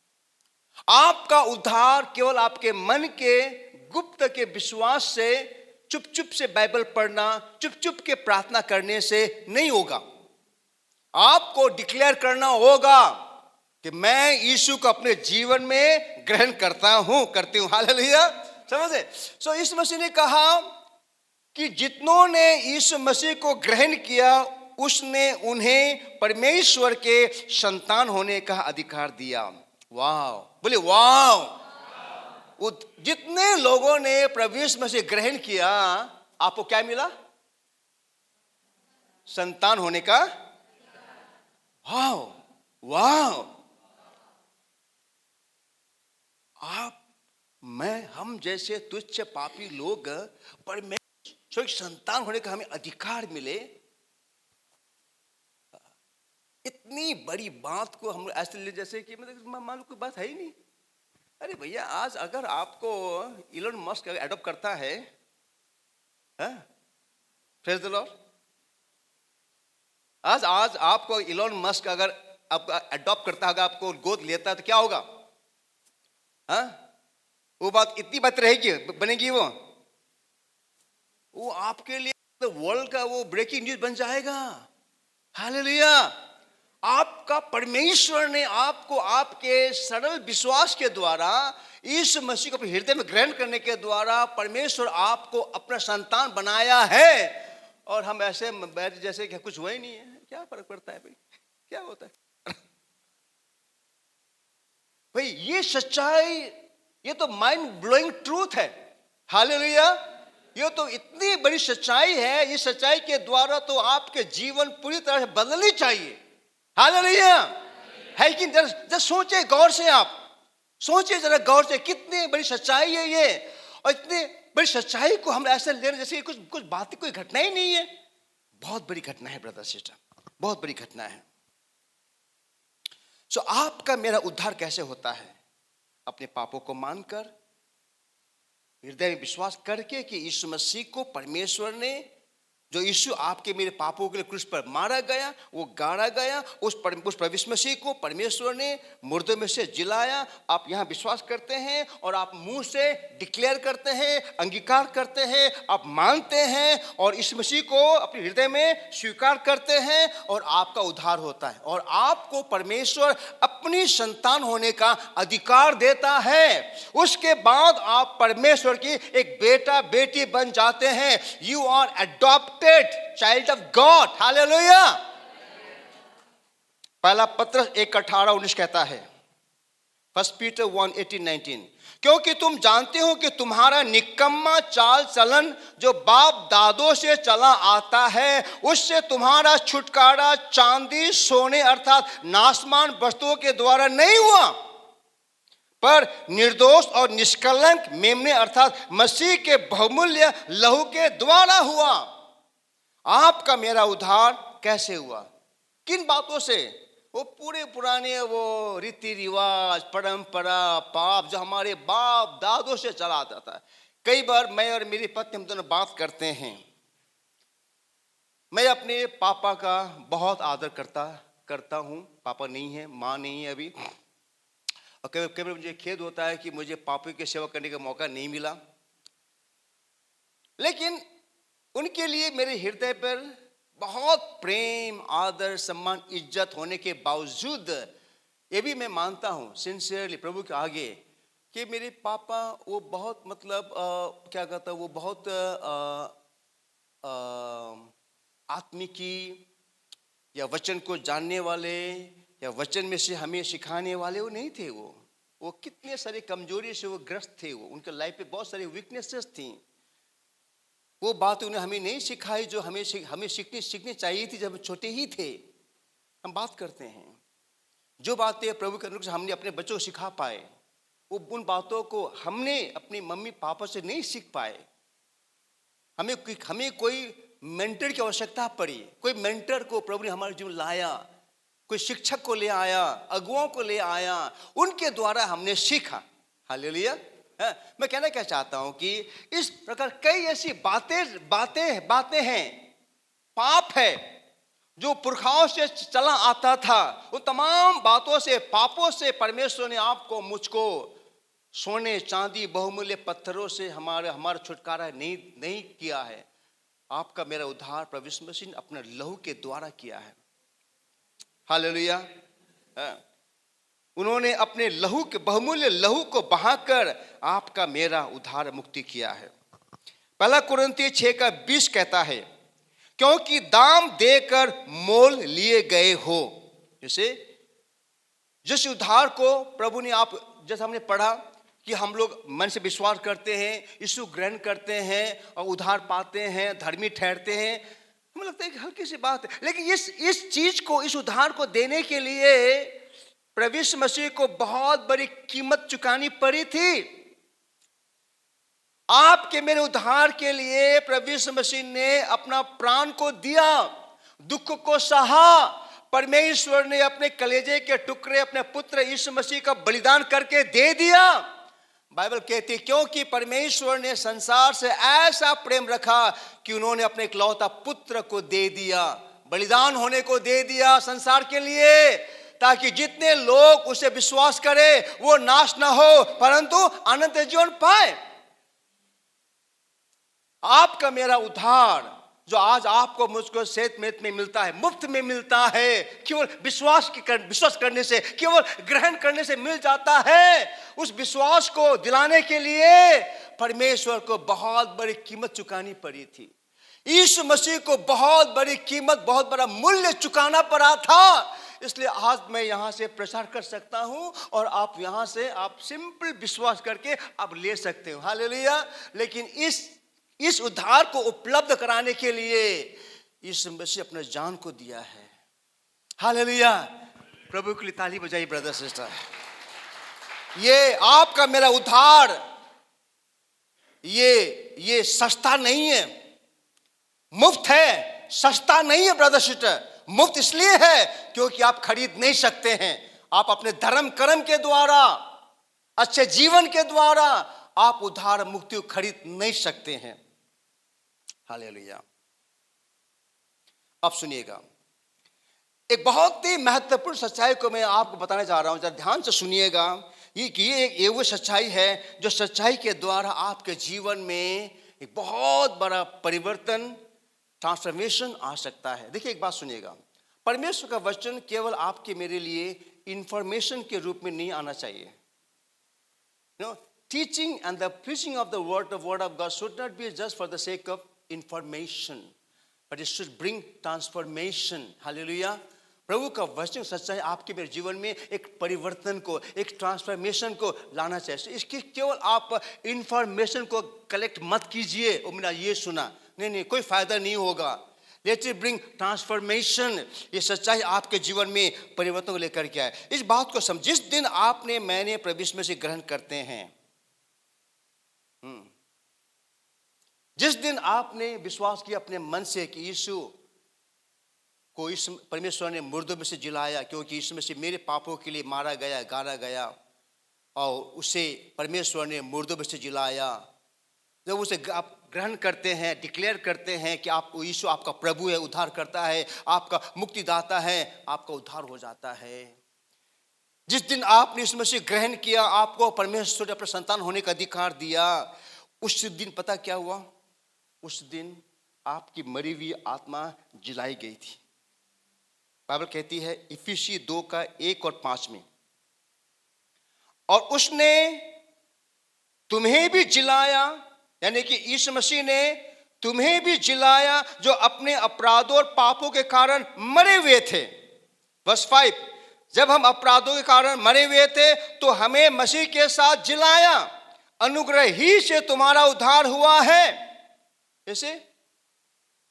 आपका उद्धार केवल आपके मन के गुप्त के विश्वास से, चुप चुप से बाइबल पढ़ना, चुप चुप के प्रार्थना करने से नहीं होगा। आपको डिक्लेयर करना होगा कि मैं यीशु को अपने जीवन में ग्रहण करती हूं, हालेलुया, समझे। सो इस मसीह ने कहा कि जितनों ने यीशु मसीह को ग्रहण किया उसने उन्हें परमेश्वर के संतान होने का अधिकार दिया। वाह, बोले वाह। जितने लोगों ने प्रभु यीशु मसीह ग्रहण किया, आपको क्या मिला? संतान होने का। वाह वाह। हम जैसे तुच्छ पापी लोग परमेश्वर की संतान होने का हमें अधिकार मिले, इतनी बड़ी बात को हम ऐसे ले जैसे कि मतलब मान लो कोई बात है ही नहीं। अरे भैया, आज अगर आपको इलोन मस्क एडॉप्ट करता है, प्रेज़ द लॉर्ड, आज आपको इलोन मस्क अगर आपको एडॉप्ट करता है, आपको गोद लेता है, तो क्या होगा? वो बात इतनी बात रहेगी, बनेगी वो आपके लिए वर्ल्ड का वो ब्रेकिंग न्यूज बन जाएगा। हालेलुया। आपका परमेश्वर ने आपको आपके सरल विश्वास के द्वारा, यीशु मसीह को अपने हृदय में ग्रहण करने के द्वारा परमेश्वर आपको अपना संतान बनाया है। और हम ऐसे जैसे कि कुछ हुआ ही नहीं है, क्या फर्क पड़ता है भाई, क्या होता है भाई। ये सच्चाई, ये तो माइंड ब्लोइंग ट्रूथ है। हालेलुया। ये तो इतनी बड़ी सच्चाई है, इस सच्चाई के द्वारा तो आपके जीवन पूरी तरह से बदलनी चाहिए। हालेलुया। है कि जरा सोचे गौर से, आप सोचे जरा गौर से, कितनी बड़ी सच्चाई है ये। और इतनी बड़ी सच्चाई को हम ऐसे ले रहे जैसे कुछ बात, कोई घटना ही नहीं है। बहुत बड़ी घटना है ब्रदर सिस्टर, बहुत बड़ी घटना है। सो आपका मेरा उद्धार कैसे होता है? अपने पापों को मानकर, हृदय में विश्वास करके कि यीशु मसीह को परमेश्वर ने, जो यीशु आपके मेरे पापों के लिए क्रूस पर मारा गया, वो गाड़ा गया, उस प्रभु यीशु मसीह को परमेश्वर ने मुर्दों में से जिलाया। आप यहाँ विश्वास करते हैं और आप मुंह से डिक्लेयर करते हैं, अंगीकार करते हैं, आप मानते हैं और इस मसीह को अपने हृदय में स्वीकार करते हैं और आपका उद्धार होता है और आपको परमेश्वर अपनी संतान होने का अधिकार देता है। उसके बाद आप परमेश्वर की एक बेटा बेटी बन जाते हैं। You are adopted child of God. Hallelujah. पहला पत्रस 1:18-19 कहता है, 1 पीटर 1:18-19, क्योंकि तुम जानते हो कि तुम्हारा निकम्मा चाल चलन जो बाप दादों से चला आता है, उससे तुम्हारा छुटकारा चांदी सोने अर्थात नाशमान वस्तुओं के द्वारा नहीं हुआ, पर निर्दोष और निष्कलंक मेमने अर्थात मसीह के बहुमूल्य लहू के द्वारा हुआ। आपका मेरा उद्धार कैसे हुआ? किन बातों से? वो पूरे पुराने वो रीति रिवाज, परंपरा, पाप जो हमारे बाप दादों से चला आता था। कई बार मैं और मेरी पत्नी हम दोनों बात करते हैं। मैं अपने पापा का बहुत आदर करता हूँ। पापा नहीं है, माँ नहीं है अभी, और कई बार मुझे खेद होता है कि मुझे पापा की सेवा करने का मौका नहीं मिला। लेकिन उनके लिए मेरे हृदय पर बहुत प्रेम, आदर, सम्मान, इज्जत होने के बावजूद ये भी मैं मानता हूँ सिंसियरली प्रभु के आगे कि मेरे पापा वो बहुत मतलब क्या कहता, वो बहुत आत्मिकी या वचन को जानने वाले या वचन में से हमें सिखाने वाले वो नहीं थे। वो कितने सारे कमजोरी से वो ग्रस्त थे। वो उनके लाइफ पे बहुत सारी वीकनेसेस थी। वो बात उन्हें हमें नहीं सिखाई जो हमें सीखनी चाहिए थी जब हम छोटे ही थे। हम बात करते हैं जो बातें प्रभु के अनुग्रह से हमने अपने बच्चों को सिखा पाए, वो उन बातों को हमने अपने मम्मी पापा से नहीं सीख पाए। हमें कोई मेंटर की आवश्यकता पड़ी। कोई मेंटर को प्रभु ने हमारे जीवन लाया, कोई शिक्षक को ले आया, अगुओं को ले आया, उनके द्वारा हमने सीखा। हालेलुया। मैं कहना क्या चाहता हूं कि इस प्रकार कई ऐसी बातें हैं, पाप है जो पुरखाओं से चला आता था। वो तमाम बातों से, पापों से परमेश्वर ने आपको, मुझको सोने, चांदी, बहुमूल्य पत्थरों से हमारा छुटकारा नहीं किया है। आपका मेरा उद्धार प्रभु यीशु मसीह ने अपने लहू के द्वारा किया है। हालेलुया। उन्होंने अपने लहू के, बहुमूल्य लहू को बहाकर आपका मेरा उद्धार मुक्ति किया है। 1 कुरिन्थियों 6:20 कहता है, क्योंकि दाम देकर मोल लिए गए हो। जैसे जिस उद्धार को प्रभु ने, आप जैसे हमने पढ़ा कि हम लोग मन से विश्वास करते हैं, यीशु ग्रहण करते हैं और उद्धार पाते हैं, धर्मी ठहरते हैं। हमें लगता है कि हल्की सी बात है, लेकिन इस चीज को, इस उद्धार को देने के लिए प्रभु यीशु मसीह को बहुत बड़ी कीमत चुकानी पड़ी थी। आपके मेरे उद्धार के लिए प्रभु यीशु मसीह ने अपना प्राण को दिया, दुख को सहा। परमेश्वर ने अपने कलेजे के टुकड़े अपने पुत्र यीशु मसीह का बलिदान करके दे दिया। बाइबल कहती है, क्योंकि परमेश्वर ने संसार से ऐसा प्रेम रखा कि उन्होंने अपने इकलौता पुत्र को दे दिया, बलिदान होने को दे दिया संसार के लिए, ताकि जितने लोग उसे विश्वास करें वो नाश ना हो परंतु अनंत जीवन पाए। आपका मेरा उद्धार जो आज आपको, मुझको सेहत में मिलता है, मुफ्त में मिलता है, केवल विश्वास करने से, केवल ग्रहण करने से मिल जाता है। उस विश्वास को दिलाने के लिए परमेश्वर को बहुत बड़ी कीमत चुकानी पड़ी थी। यीशु मसीह को बहुत बड़ी कीमत, बहुत बड़ा मूल्य चुकाना पड़ा था। इसलिए आज मैं यहां से प्रचार कर सकता हूं और आप यहां से आप सिंपल विश्वास करके आप ले सकते हो। हालेलुया। लेकिन इस उद्धार को उपलब्ध कराने के लिए यीशु मसीह अपने जान को दिया है। हालेलुया। प्रभु के लिए ताली बजाइए ब्रदर सिस्टर। ये आपका मेरा उद्धार, ये सस्ता नहीं है, मुफ्त है, सस्ता नहीं है ब्रदर सिस्टर। मुफ्त इसलिए है क्योंकि आप खरीद नहीं सकते हैं। आप अपने धर्म कर्म के द्वारा, अच्छे जीवन के द्वारा आप उद्धार मुक्ति को खरीद नहीं सकते हैं। हालेलुया। अब सुनिएगा, एक बहुत ही महत्वपूर्ण सच्चाई को मैं आपको बताने जा रहा हूं, जरा ध्यान से सुनिएगा। ये वो सच्चाई है जो सच्चाई के द्वारा आपके जीवन में एक बहुत बड़ा परिवर्तन, ट्रांसफॉर्मेशन आ सकता है। देखिए, एक बात सुनिएगा, परमेश्वर का वचन केवल आपके मेरे लिए इंफॉर्मेशन के रूप में नहीं आना चाहिए। Teaching and the preaching of the word of God should not be just for the sake of information, but it should bring transformation. Hallelujah. प्रभु का वचन सच्चाई आपके मेरे जीवन में एक परिवर्तन को, एक ट्रांसफॉर्मेशन को लाना चाहिए। इसकी केवल आप इंफॉर्मेशन को कलेक्ट मत कीजिए, ओ मैंने ये सुना, नहीं, कोई फायदा नहीं होगा। Let it bring transformation. ये सच्चाई आपके जीवन में परिवर्तन को लेकर के आए। इस बात को समझ, जिस दिन आपने मैंने प्रभु यीशु मसीह ग्रहण करते हैं, जिस दिन आपने विश्वास किया अपने मन से कि यीशु को परमेश्वर ने मुर्दों में से जिलाया, क्योंकि यीशु मसीह मेरे पापों के लिए मारा गया, गाड़ा गया, और उसे परमेश्वर ने मुर्दों में से जिलाया। जब उसे आप ग्रहण करते हैं, डिक्लेयर करते हैं कि आप यीशु आपका प्रभु है, उद्धार करता है, आपका मुक्तिदाता है, आपका उद्धार हो जाता है। जिस दिन आपने यीशु मसीह ग्रहण किया, आपको परमेश्वर ने अपने संतान होने का अधिकार दिया, उस दिन पता क्या हुआ? उस दिन आपकी मरी हुई आत्मा जिलाई गई थी। बाइबल कहती है इफिसी 2 का 1 और 5 में, और उसने तुम्हें भी जिलाया, यानी कि यीशु मसीह ने तुम्हें भी जिलाया जो अपने अपराधों और पापों के कारण मरे हुए थे। वर्स 5, जब हम अपराधों के कारण मरे हुए थे तो हमें मसीह के साथ जिलाया, अनुग्रह ही से तुम्हारा उद्धार हुआ है। जैसे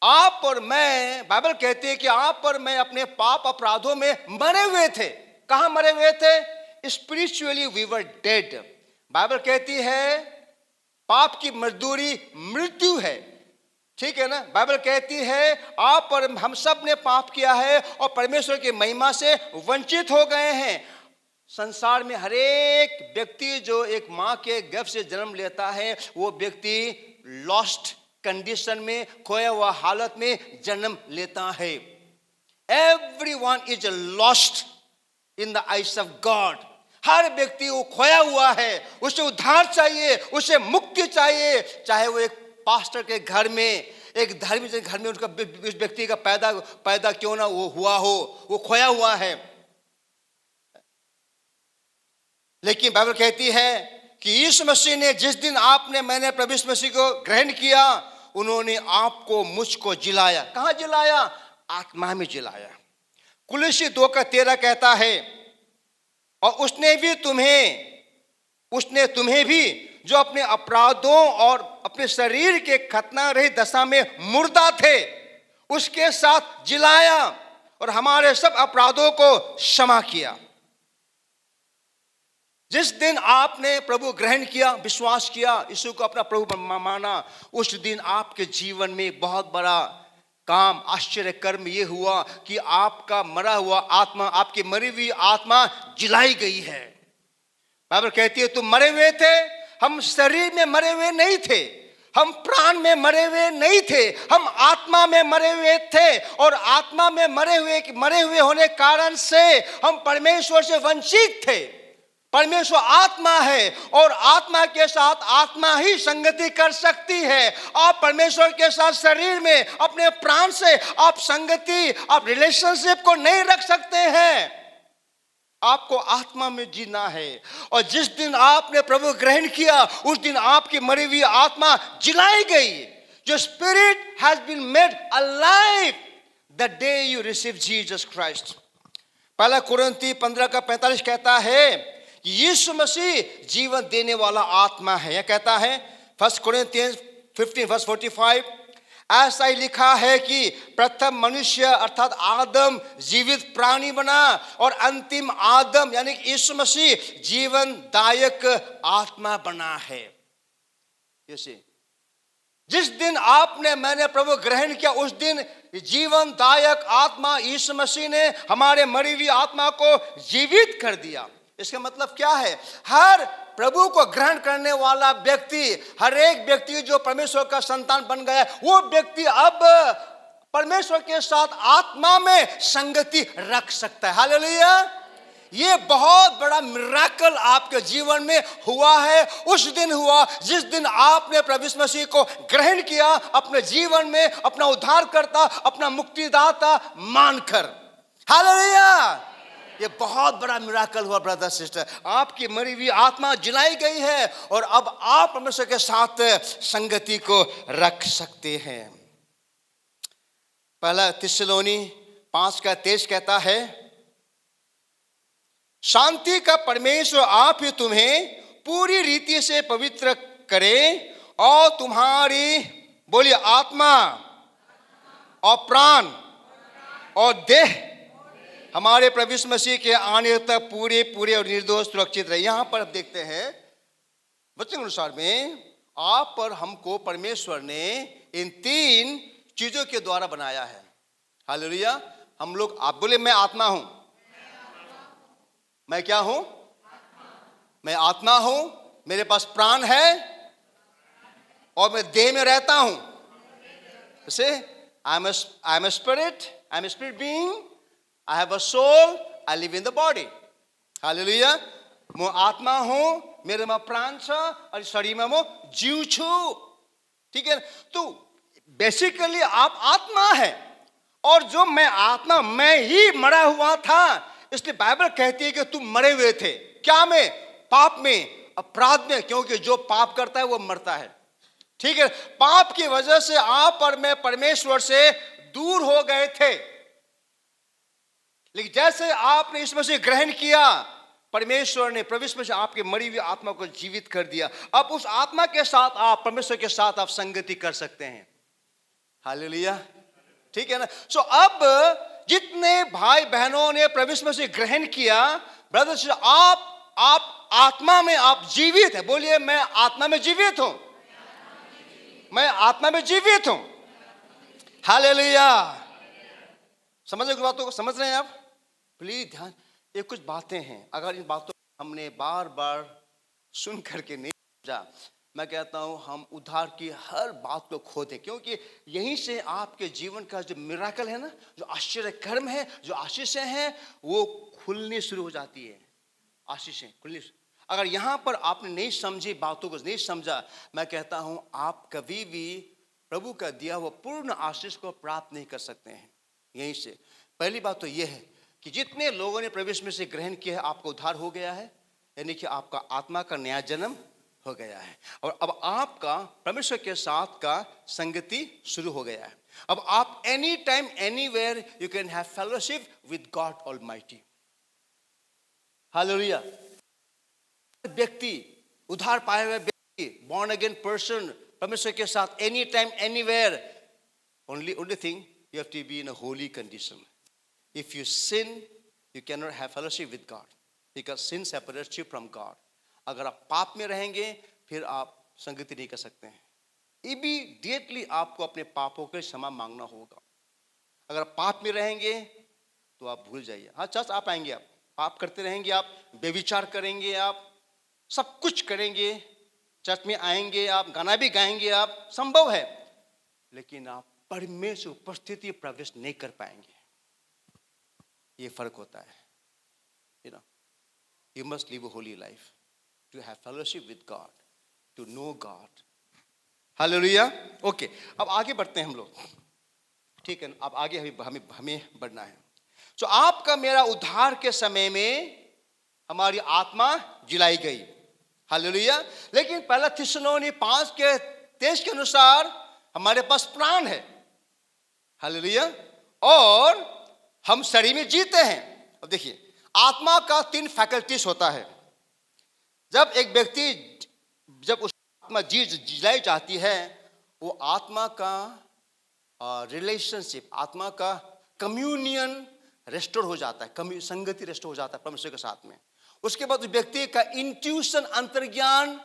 आप और मैं, बाइबल कहती है कि आप और मैं अपने पाप अपराधों में मरे हुए थे। कहां मरे हुए थे? Spiritually we were dead. Bible कहती है पाप की मजदूरी मृत्यु है, ठीक है ना। बाइबल कहती है आप और हम सब ने पाप किया है और परमेश्वर की महिमा से वंचित हो गए हैं। संसार में हर एक व्यक्ति जो एक मां के गर्भ से जन्म लेता है वो व्यक्ति लॉस्ट कंडीशन में, खोया हुआ हालत में जन्म लेता है। Everyone is lost in the eyes of God. हर व्यक्ति वो खोया हुआ है, उसे उद्धार चाहिए, उसे मुक्ति चाहिए। चाहे वो एक पास्टर के घर में, एक धार्मिक घर में उनका उस व्यक्ति का पैदा क्यों ना वो हुआ हो, वो खोया हुआ है। लेकिन बाइबल कहती है कि यीशु मसीह ने जिस दिन मैंने प्रभु यीशु मसीह को ग्रहण किया, उन्होंने आपको मुझको जिलाया। कहां जिलाया? आत्मा में जिलाया। कुलुस्सी 2 का 13 कहता है और उसने तुम्हें भी जो अपने अपराधों और अपने शरीर के खतना रहित दशा में मुर्दा थे उसके साथ जिलाया और हमारे सब अपराधों को क्षमा किया। जिस दिन आपने प्रभु ग्रहण किया, विश्वास किया, यीशु को अपना प्रभु माना, उस दिन आपके जीवन में बहुत बड़ा काम, आश्चर्य कर्म ये हुआ कि आपका मरा हुआ आत्मा, आपकी मरी हुई आत्मा जिलाई गई है। बाइबल कहती है तुम मरे हुए थे, हम शरीर में मरे हुए नहीं थे, हम प्राण में मरे हुए नहीं थे, हम आत्मा में मरे हुए थे। और आत्मा में मरे हुए होने कारण से हम परमेश्वर से वंचित थे। परमेश्वर आत्मा है और आत्मा के साथ आत्मा ही संगति कर सकती है। आप परमेश्वर के साथ शरीर में अपने प्राण से आप संगति, आप रिलेशनशिप को नहीं रख सकते हैं। आपको आत्मा में जीना है। और जिस दिन आपने प्रभु ग्रहण किया उस दिन आपकी मरी हुई आत्मा जिलाई गई। जो spirit has been made alive the day you receive Jesus Christ. पहला कुरिन्थी 15 का 45 कहता है यीशु मसीह जीवन देने वाला आत्मा है। यह कहता है 1 Corinthians 15:45, ऐसा ही लिखा है कि प्रथम मनुष्य अर्थात आदम जीवित प्राणी बना और अंतिम आदम यानी कि यीशु मसीह जीवनदायक आत्मा बना है। जिस दिन मैंने प्रभु ग्रहण किया उस दिन जीवनदायक आत्मा यीशु मसीह ने हमारे मरी हुई आत्मा को जीवित कर दिया। इसका मतलब क्या है? हर प्रभु को ग्रहण करने वाला व्यक्ति, हर एक व्यक्ति जो परमेश्वर का संतान बन गया, वो व्यक्ति अब परमेश्वर के साथ आत्मा में संगति रख सकता है। हालेलुया! ये बहुत बड़ा मिरेकल आपके जीवन में हुआ है। उस दिन हुआ जिस दिन आपने प्रभु यीशु मसीह को ग्रहण किया अपने जीवन में, अपना उद्धारकर्ता, अपना मुक्तिदाता मानकर। हालेलुया! ये बहुत बड़ा मिराकल हुआ ब्रदर सिस्टर। आपकी मरी हुई आत्मा जिलाई गई है और अब आप परमेश्वर के साथ संगति को रख सकते हैं। पहला थिस्सलुनी 5 का 23 कहता है शांति का परमेश्वर आप ही तुम्हें पूरी रीति से पवित्र करे और तुम्हारी, बोलिए, आत्मा और प्राण और देह हमारे प्रभु यीशु मसीह के आने तक पूरे और निर्दोष सुरक्षित रहे। यहां पर आप देखते हैं वचन के अनुसार में आप और हमको परमेश्वर ने इन 3 चीजों के द्वारा बनाया है। हालेलुया! हम लोग, आप बोले मैं आत्मा हूं। मैं क्या हूं? मैं आत्मा हूं। मेरे पास प्राण है और मैं देह में रहता हूं। जैसे I am a spirit being, I have a soul, I live in the body. हालेलुया! म आत्मा हूं, मेरे में प्राण छ और शरीर में म जीव छु। ठीक है? तो बेसिकली आप आत्मा है, और जो मैं आत्मा, मैं ही मरा हुआ था। इसलिए बाइबल कहती है कि तुम मरे हुए थे। क्या में? पाप में, अपराध में, क्योंकि जो पाप करता है वो मरता है। ठीक है, पाप की वजह से आप और मैं परमेश्वर से दूर हो गए थे। लेकिन जैसे आपने इसमें से ग्रहण किया, परमेश्वर ने प्रभु में से आपके मरी हुई आत्मा को जीवित कर दिया। अब उस आत्मा के साथ आप, परमेश्वर के साथ आप संगति कर सकते हैं। हालेलुया, ठीक है ना। सो अब जितने भाई बहनों ने प्रभु में से ग्रहण किया, ब्रदर्स, आप आत्मा में आप जीवित है। बोलिए, मैं आत्मा में जीवित हूं, मैं आत्मा में जीवित हूं। हालेलुया। समझ रहे बातों को? समझ रहे हैं आप? प्लीज ध्यान, ये कुछ बातें हैं, अगर इन बातों को हमने बार बार सुन करके नहीं समझा, मैं कहता हूं हम उद्धार की हर बात को खो दें। क्योंकि यहीं से आपके जीवन का जो मिराकल है ना, जो आश्चर्य कर्म है, जो आशीषें हैं, वो खुलनी शुरू हो जाती है। आशीषें खुलनी। अगर यहां पर आपने नहीं समझी, बातों को नहीं समझा, मैं कहता हूं आप कभी भी प्रभु का दिया हुआ पूर्ण आशीष को प्राप्त नहीं कर सकते हैं। यहीं से पहली बात तो यह है कि जितने लोगों ने प्रवेश में से ग्रहण किया है, आपका उद्धार हो गया है, यानी कि आपका आत्मा का नया जन्म हो गया है, और अब आपका परमेश्वर के साथ का संगति शुरू हो गया है। अब आप any time anywhere you can have fellowship with God almighty. Hallelujah. व्यक्ति, उद्धार पाए हुए व्यक्ति, बॉर्न अगेन पर्सन, परमेश्वर के साथ any time anywhere, only thing you have to be in a holy condition. If you sin, you cannot have fellowship with God, because sin separates you from God. अगर आप पाप में रहेंगे, फिर आप संगति नहीं कर सकते हैं। इमीडिएटली आपको अपने पापों के क्षमा मांगना होगा। अगर आप पाप में रहेंगे तो आप भूल जाइए। हाँ, चर्च आप आएंगे, आप पाप करते रहेंगे, आप बेविचार करेंगे, आप सब कुछ करेंगे, चर्च में आएंगे, आप गाना भी गाएंगे, आप संभव है, लेकिन आप परमेश्वर उपस्थिति प्रवेश नहीं कर पाएंगे। ये फर्क होता है। You must live a holy life to have fellowship with God, to know God. Hallelujah. Okay, अब आगे बढ़ते हैं हम लोग। ठीक है, अब आगे हमें बढ़ना है। तो आपका मेरा उद्धार के समय में हमारी आत्मा जिलाई गई। हालेलुया। लेकिन पहला थिस्सलुनीकि 5:23 के अनुसार हमारे पास प्राण है। हालेलुया। और हम शरीर में जीते हैं। अब देखिए, आत्मा का 3 फैकल्टीज होता है। जब एक व्यक्ति, जब उस आत्मा जिलाई जाती है, वो आत्मा का रिलेशनशिप, आत्मा का कम्युनियन रेस्टोर हो जाता है, संगति रेस्टोर हो जाता है परमेश्वर के साथ में। उसके बाद व्यक्ति का इंट्यूशन, अंतर्ज्ञान,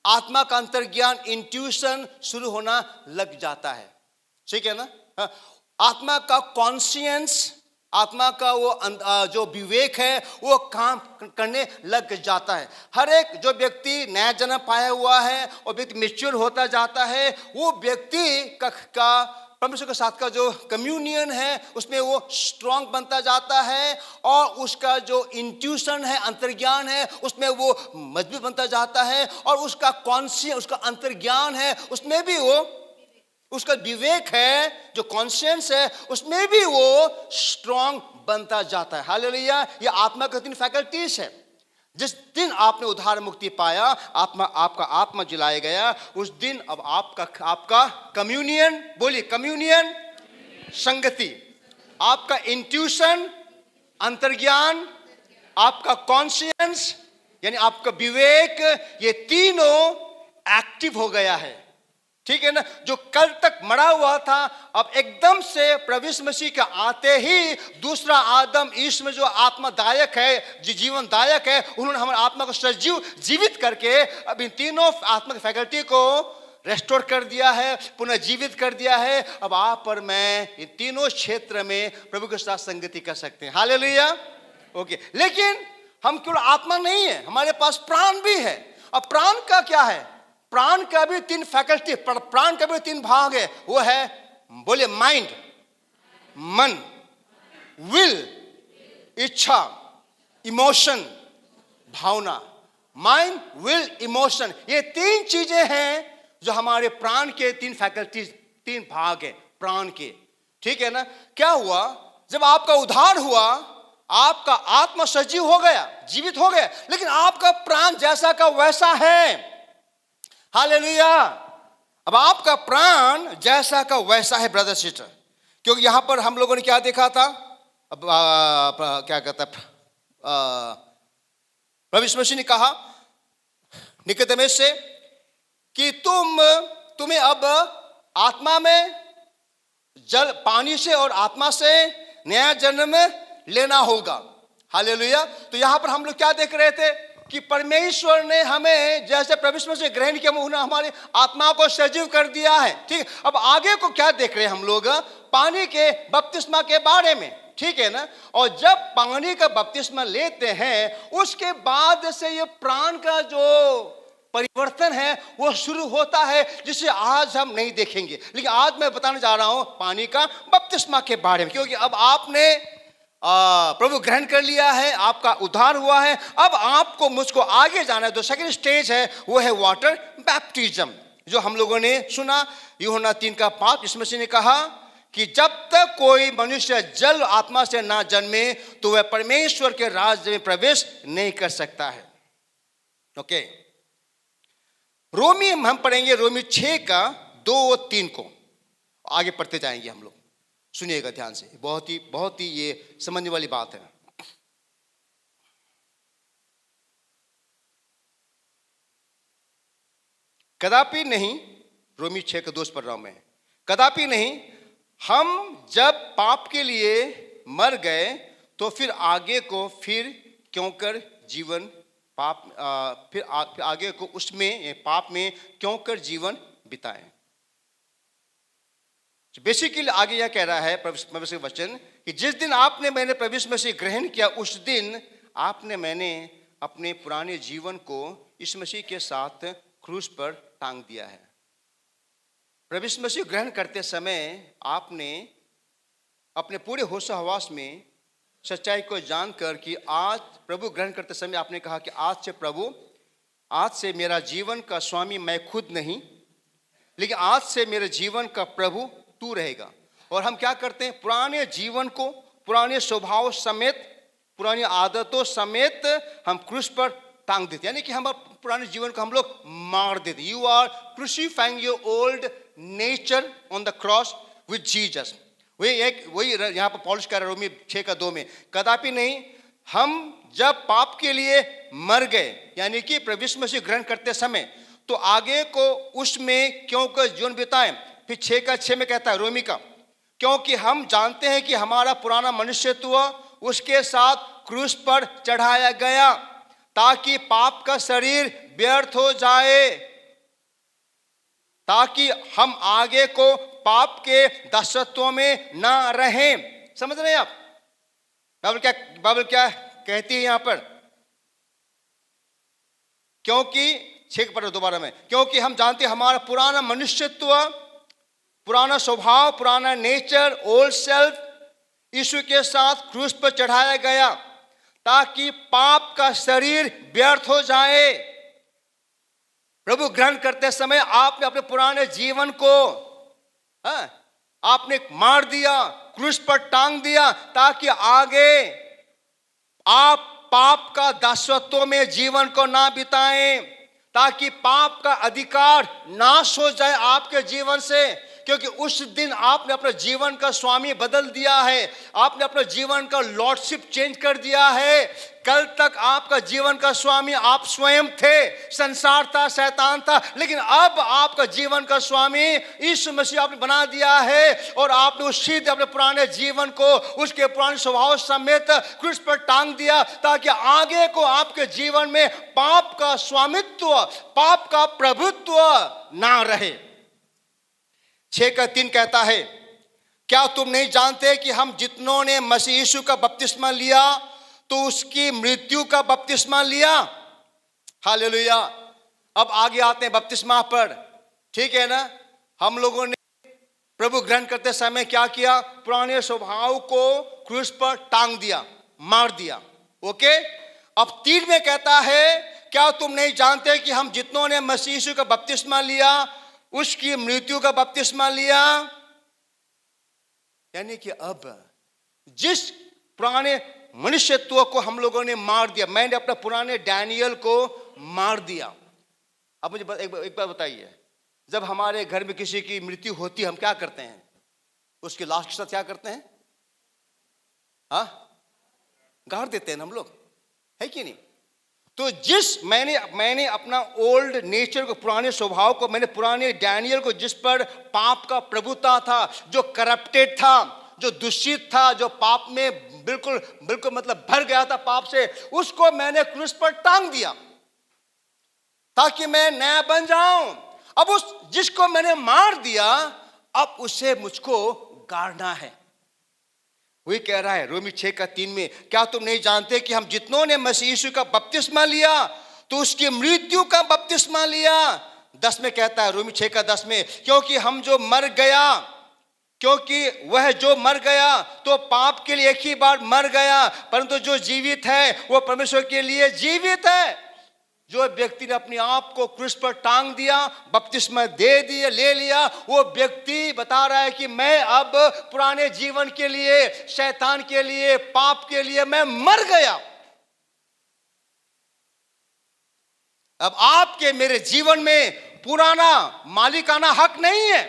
आत्मा का अंतर्ज्ञान, इंट्यूशन शुरू होना लग जाता है। ठीक है ना। आत्मा का कॉन्शियंस, आत्मा का वो जो विवेक है, वो काम करने लग जाता है। हर एक जो व्यक्ति नया जन्म पाया हुआ है और व्यक्ति मैच्योर होता जाता है, वो व्यक्ति का परमेश्वर के साथ का जो कम्युनियन है, उसमें वो स्ट्रांग बनता जाता है, और उसका जो इंट्यूशन है, अंतर्ज्ञान है, उसमें वो मजबूत बनता जाता है, और उसका कॉन्शियस, उसका अंतर्ज्ञान है, उसमें भी वो, उसका विवेक है, जो कॉन्शियंस है, उसमें भी वो स्ट्रांग बनता जाता है। हालेलुया। ये आत्मा का 3 फैकल्टीज है। जिस दिन आपने उद्धार मुक्ति पाया, आपका आत्मा जिलाया गया, उस दिन अब आपका कम्युनियन, बोलिए कम्युनियन, संगति, आपका इंट्यूशन, अंतर्ज्ञान, आपका कॉन्शियंस, यानी आपका विवेक, ये तीनों एक्टिव हो गया है। ठीक है ना। जो कल तक मरा हुआ था, अब एकदम से प्रभु यीशु मसीह के आते ही दूसरा आदम यीशु में जो आत्मादायक है, जो जीवनदायक है, उन्होंने हमारे आत्मा को सजीव जीवित करके अब इन तीनों आत्मा की फैकल्टी को रेस्टोर कर दिया है, पुनः जीवित कर दिया है। अब आप और मैं इन तीनों क्षेत्र में प्रभु के साथ संगति कर सकते हैं। हालेलुया। ओके, लेकिन हम केवल आत्मा नहीं है, हमारे पास प्राण भी है। अब प्राण का क्या है? प्राण का भी 3 फैकल्टी, प्राण का भी 3 भाग है। वो है, बोले माइंड, मन, विल, इच्छा, इमोशन, भावना। माइंड, विल, इमोशन, ये 3 चीजें हैं जो हमारे प्राण के 3 फैकल्टीज तीन भाग है प्राण के, ठीक है ना। क्या हुआ, जब आपका उद्धार हुआ, आपका आत्मा सजीव हो गया, जीवित हो गया, लेकिन आपका प्राण जैसा का वैसा है। हालेलुया। अब आपका प्राण जैसा का वैसा है ब्रदर सिस्टर, क्योंकि यहां पर हम लोगों ने क्या देखा था, अब क्या कहता है, प्रभु यीशु मसीह ने कहा निकोदेमुस से कि तुम्हें अब आत्मा में, जल पानी से और आत्मा से नया जन्म लेना होगा। हालेलुया। तो यहां पर हम लोग क्या देख रहे थे कि परमेश्वर ने हमें जैसे प्रभु यीशु मसीह ग्रहण किया, उन्होंने हमारी आत्मा को सजीव कर दिया है। ठीक, अब आगे को क्या देख रहे हैं हम लोग, पानी के बपतिस्मा के बारे में, ठीक है ना। और जब पानी का बपतिस्मा लेते हैं, उसके बाद से ये प्राण का जो परिवर्तन है वो शुरू होता है, जिसे आज हम नहीं देखेंगे। लेकिन आज मैं बताने जा रहा हूं पानी का बपतिस्मा के बारे में, क्योंकि अब आपने प्रभु ग्रहण कर लिया है, आपका उद्धार हुआ है। अब आपको मुझको आगे जाना है। तो सेकंड स्टेज है वो है वाटर बैप्टिज्म, जो हम लोगों ने सुना यूहन्ना 3:5। यीशु मसीह ने कहा कि जब तक कोई मनुष्य जल आत्मा से ना जन्मे तो वह परमेश्वर के राज्य में प्रवेश नहीं कर सकता है। ओके, रोमी हम पढ़ेंगे, रोमी 6:2-3 को आगे पढ़ते जाएंगे हम लोग। सुनिएगा ध्यान से, बहुत ही ये समझने वाली बात है। कदापि नहीं, रोमी 6:2 पढ़ रहा हूं मैं, कदापि नहीं, हम जब पाप के लिए मर गए तो फिर आगे को फिर क्यों कर जीवन फिर आगे को उसमें पाप में क्यों कर जीवन बिताएं। बेसिकली आगे यह कह रहा है परमेश्वर का वचन कि जिस दिन मैंने प्रभु यीशु मसीह ग्रहण किया, उस दिन मैंने अपने पुराने जीवन को यीशु मसीह के साथ क्रूस पर टांग दिया है। प्रभु यीशु मसीह ग्रहण करते समय आपने अपने पूरे होश हवास में सच्चाई को जानकर कि आज प्रभु ग्रहण करते समय आपने कहा कि आज से मेरा जीवन का स्वामी मैं खुद नहीं, लेकिन आज से मेरे जीवन का प्रभु तू रहेगा। और हम क्या करते हैं, पुराने जीवन को, पुराने स्वभाव समेत, पुरानी आदतों समेत हम क्रूस पर टांग देते, यानी कि हम पुराने जीवन को हम लोग मार देते। You are crucifying your old nature on the cross with Jesus. वही यहाँ पर पौलुस कह रहा है रोमी 6:2 में, कदापि नहीं, हम जब पाप के लिए मर गए, यानी कि प्रभु यीशु मसीह ग्रहण करते समय, तो आगे को उसमें क्यों कर जीवन बिताएं। फिर 6:6 में कहता है रोमी का, क्योंकि हम जानते हैं कि हमारा पुराना मनुष्यत्व उसके साथ क्रूस पर चढ़ाया गया, ताकि पाप का शरीर व्यर्थ हो जाए, ताकि हम आगे को पाप के दासत्व में ना रहें। समझ रहे हैं आप बाइबल क्या कहती है यहां पर, क्योंकि 6 पढ़ो दोबारा में, क्योंकि हम जानते हैं हमारा पुराना मनुष्यत्व, पुराना स्वभाव, पुराना नेचर, ओल्ड सेल्फ यीशु के साथ क्रूस पर चढ़ाया गया, ताकि पाप का शरीर व्यर्थ हो जाए। प्रभु ग्रहण करते समय आपने अपने पुराने जीवन को आपने मार दिया, क्रूस पर टांग दिया, ताकि आगे आप पाप का दासत्व में जीवन को ना बिताएं, ताकि पाप का अधिकार नाश हो जाए आपके जीवन से। क्योंकि उस दिन आपने अपने जीवन का स्वामी बदल दिया है, आपने अपने जीवन का लॉर्डशिप चेंज कर दिया है। कल तक आपका जीवन का स्वामी आप स्वयं थे, संसार था, शैतान था, लेकिन अब आपका जीवन का स्वामी यीशु मसीह आपने बना दिया है। और आपने उस सीधे अपने पुराने जीवन को उसके पुराने स्वभाव समेत क्रूस पर टांग दिया, ताकि आगे को आपके जीवन में पाप का स्वामित्व, पाप का प्रभुत्व ना रहे। 6:3 कहता है, क्या तुम नहीं जानते कि हम जितनों ने मसीह यीशु का बपतिस्मा लिया तो उसकी मृत्यु का बपतिस्मा लिया। हालेलुया। अब आगे आते हैं बपतिस्मा पर, ठीक है ना। हम लोगों ने प्रभु ग्रहण करते समय क्या किया, पुराने स्वभाव को क्रूस पर टांग दिया, मार दिया। ओके, अब 3 में कहता है, क्या तुम नहीं जानते कि हम जितनों ने मसीह यीशु का बपतिस्मा लिया उसकी मृत्यु का बपतिस्मा लिया। यानी कि अब जिस पुराने मनुष्यत्व को हम लोगों ने मार दिया, मैंने अपना पुराने डैनियल को मार दिया। अब मुझे एक बार बताइए, जब हमारे घर में किसी की मृत्यु होती है हम क्या करते हैं? उसकी लाश के साथ क्या करते हैं? हाँ, गाड़ देते हैं हम लोग, है कि नहीं? तो मैंने अपना ओल्ड नेचर को, पुराने स्वभाव को, मैंने पुराने डैनियल को, जिस पर पाप का प्रभुता था, जो करप्टेड था, जो दूषित था, जो पाप में बिल्कुल बिल्कुल मतलब भर गया था पाप से, उसको मैंने क्रूस पर टांग दिया ताकि मैं नया बन जाऊं। अब उस जिसको मैंने मार दिया, अब उसे मुझको गाड़ना है। वही कह रहा है रोमी 6:3 में, क्या तुम नहीं जानते कि हम जितनों ने मसीह यीशु का बपतिस्मा लिया तो उसकी मृत्यु का बपतिस्मा लिया। 10 में कहता है, रोमी 6:10 में, क्योंकि वह जो मर गया तो पाप के लिए एक ही बार मर गया, परंतु जो जीवित है वो परमेश्वर के लिए जीवित है। जो व्यक्ति ने अपने आप को क्रूस पर टांग दिया, बपतिस्मा ले लिया, वो व्यक्ति बता रहा है कि मैं अब पुराने जीवन के लिए, शैतान के लिए, पाप के लिए मैं मर गया। अब आपके मेरे जीवन में पुराना मालिकाना हक नहीं है।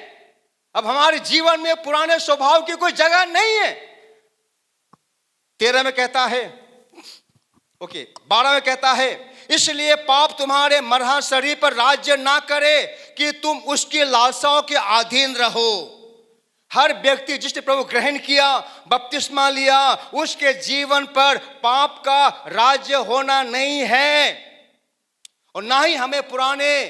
अब हमारे जीवन में पुराने स्वभाव की कोई जगह नहीं है। 13 में कहता है, 12 में कहता है, इसलिए पाप तुम्हारे मरहा शरीर पर राज्य ना करे कि तुम उसकी लालसाओं के अधीन रहो। हर व्यक्ति जिसने प्रभु ग्रहण किया, बपतिस्मा लिया, उसके जीवन पर पाप का राज्य होना नहीं है, और ना ही हमें पुराने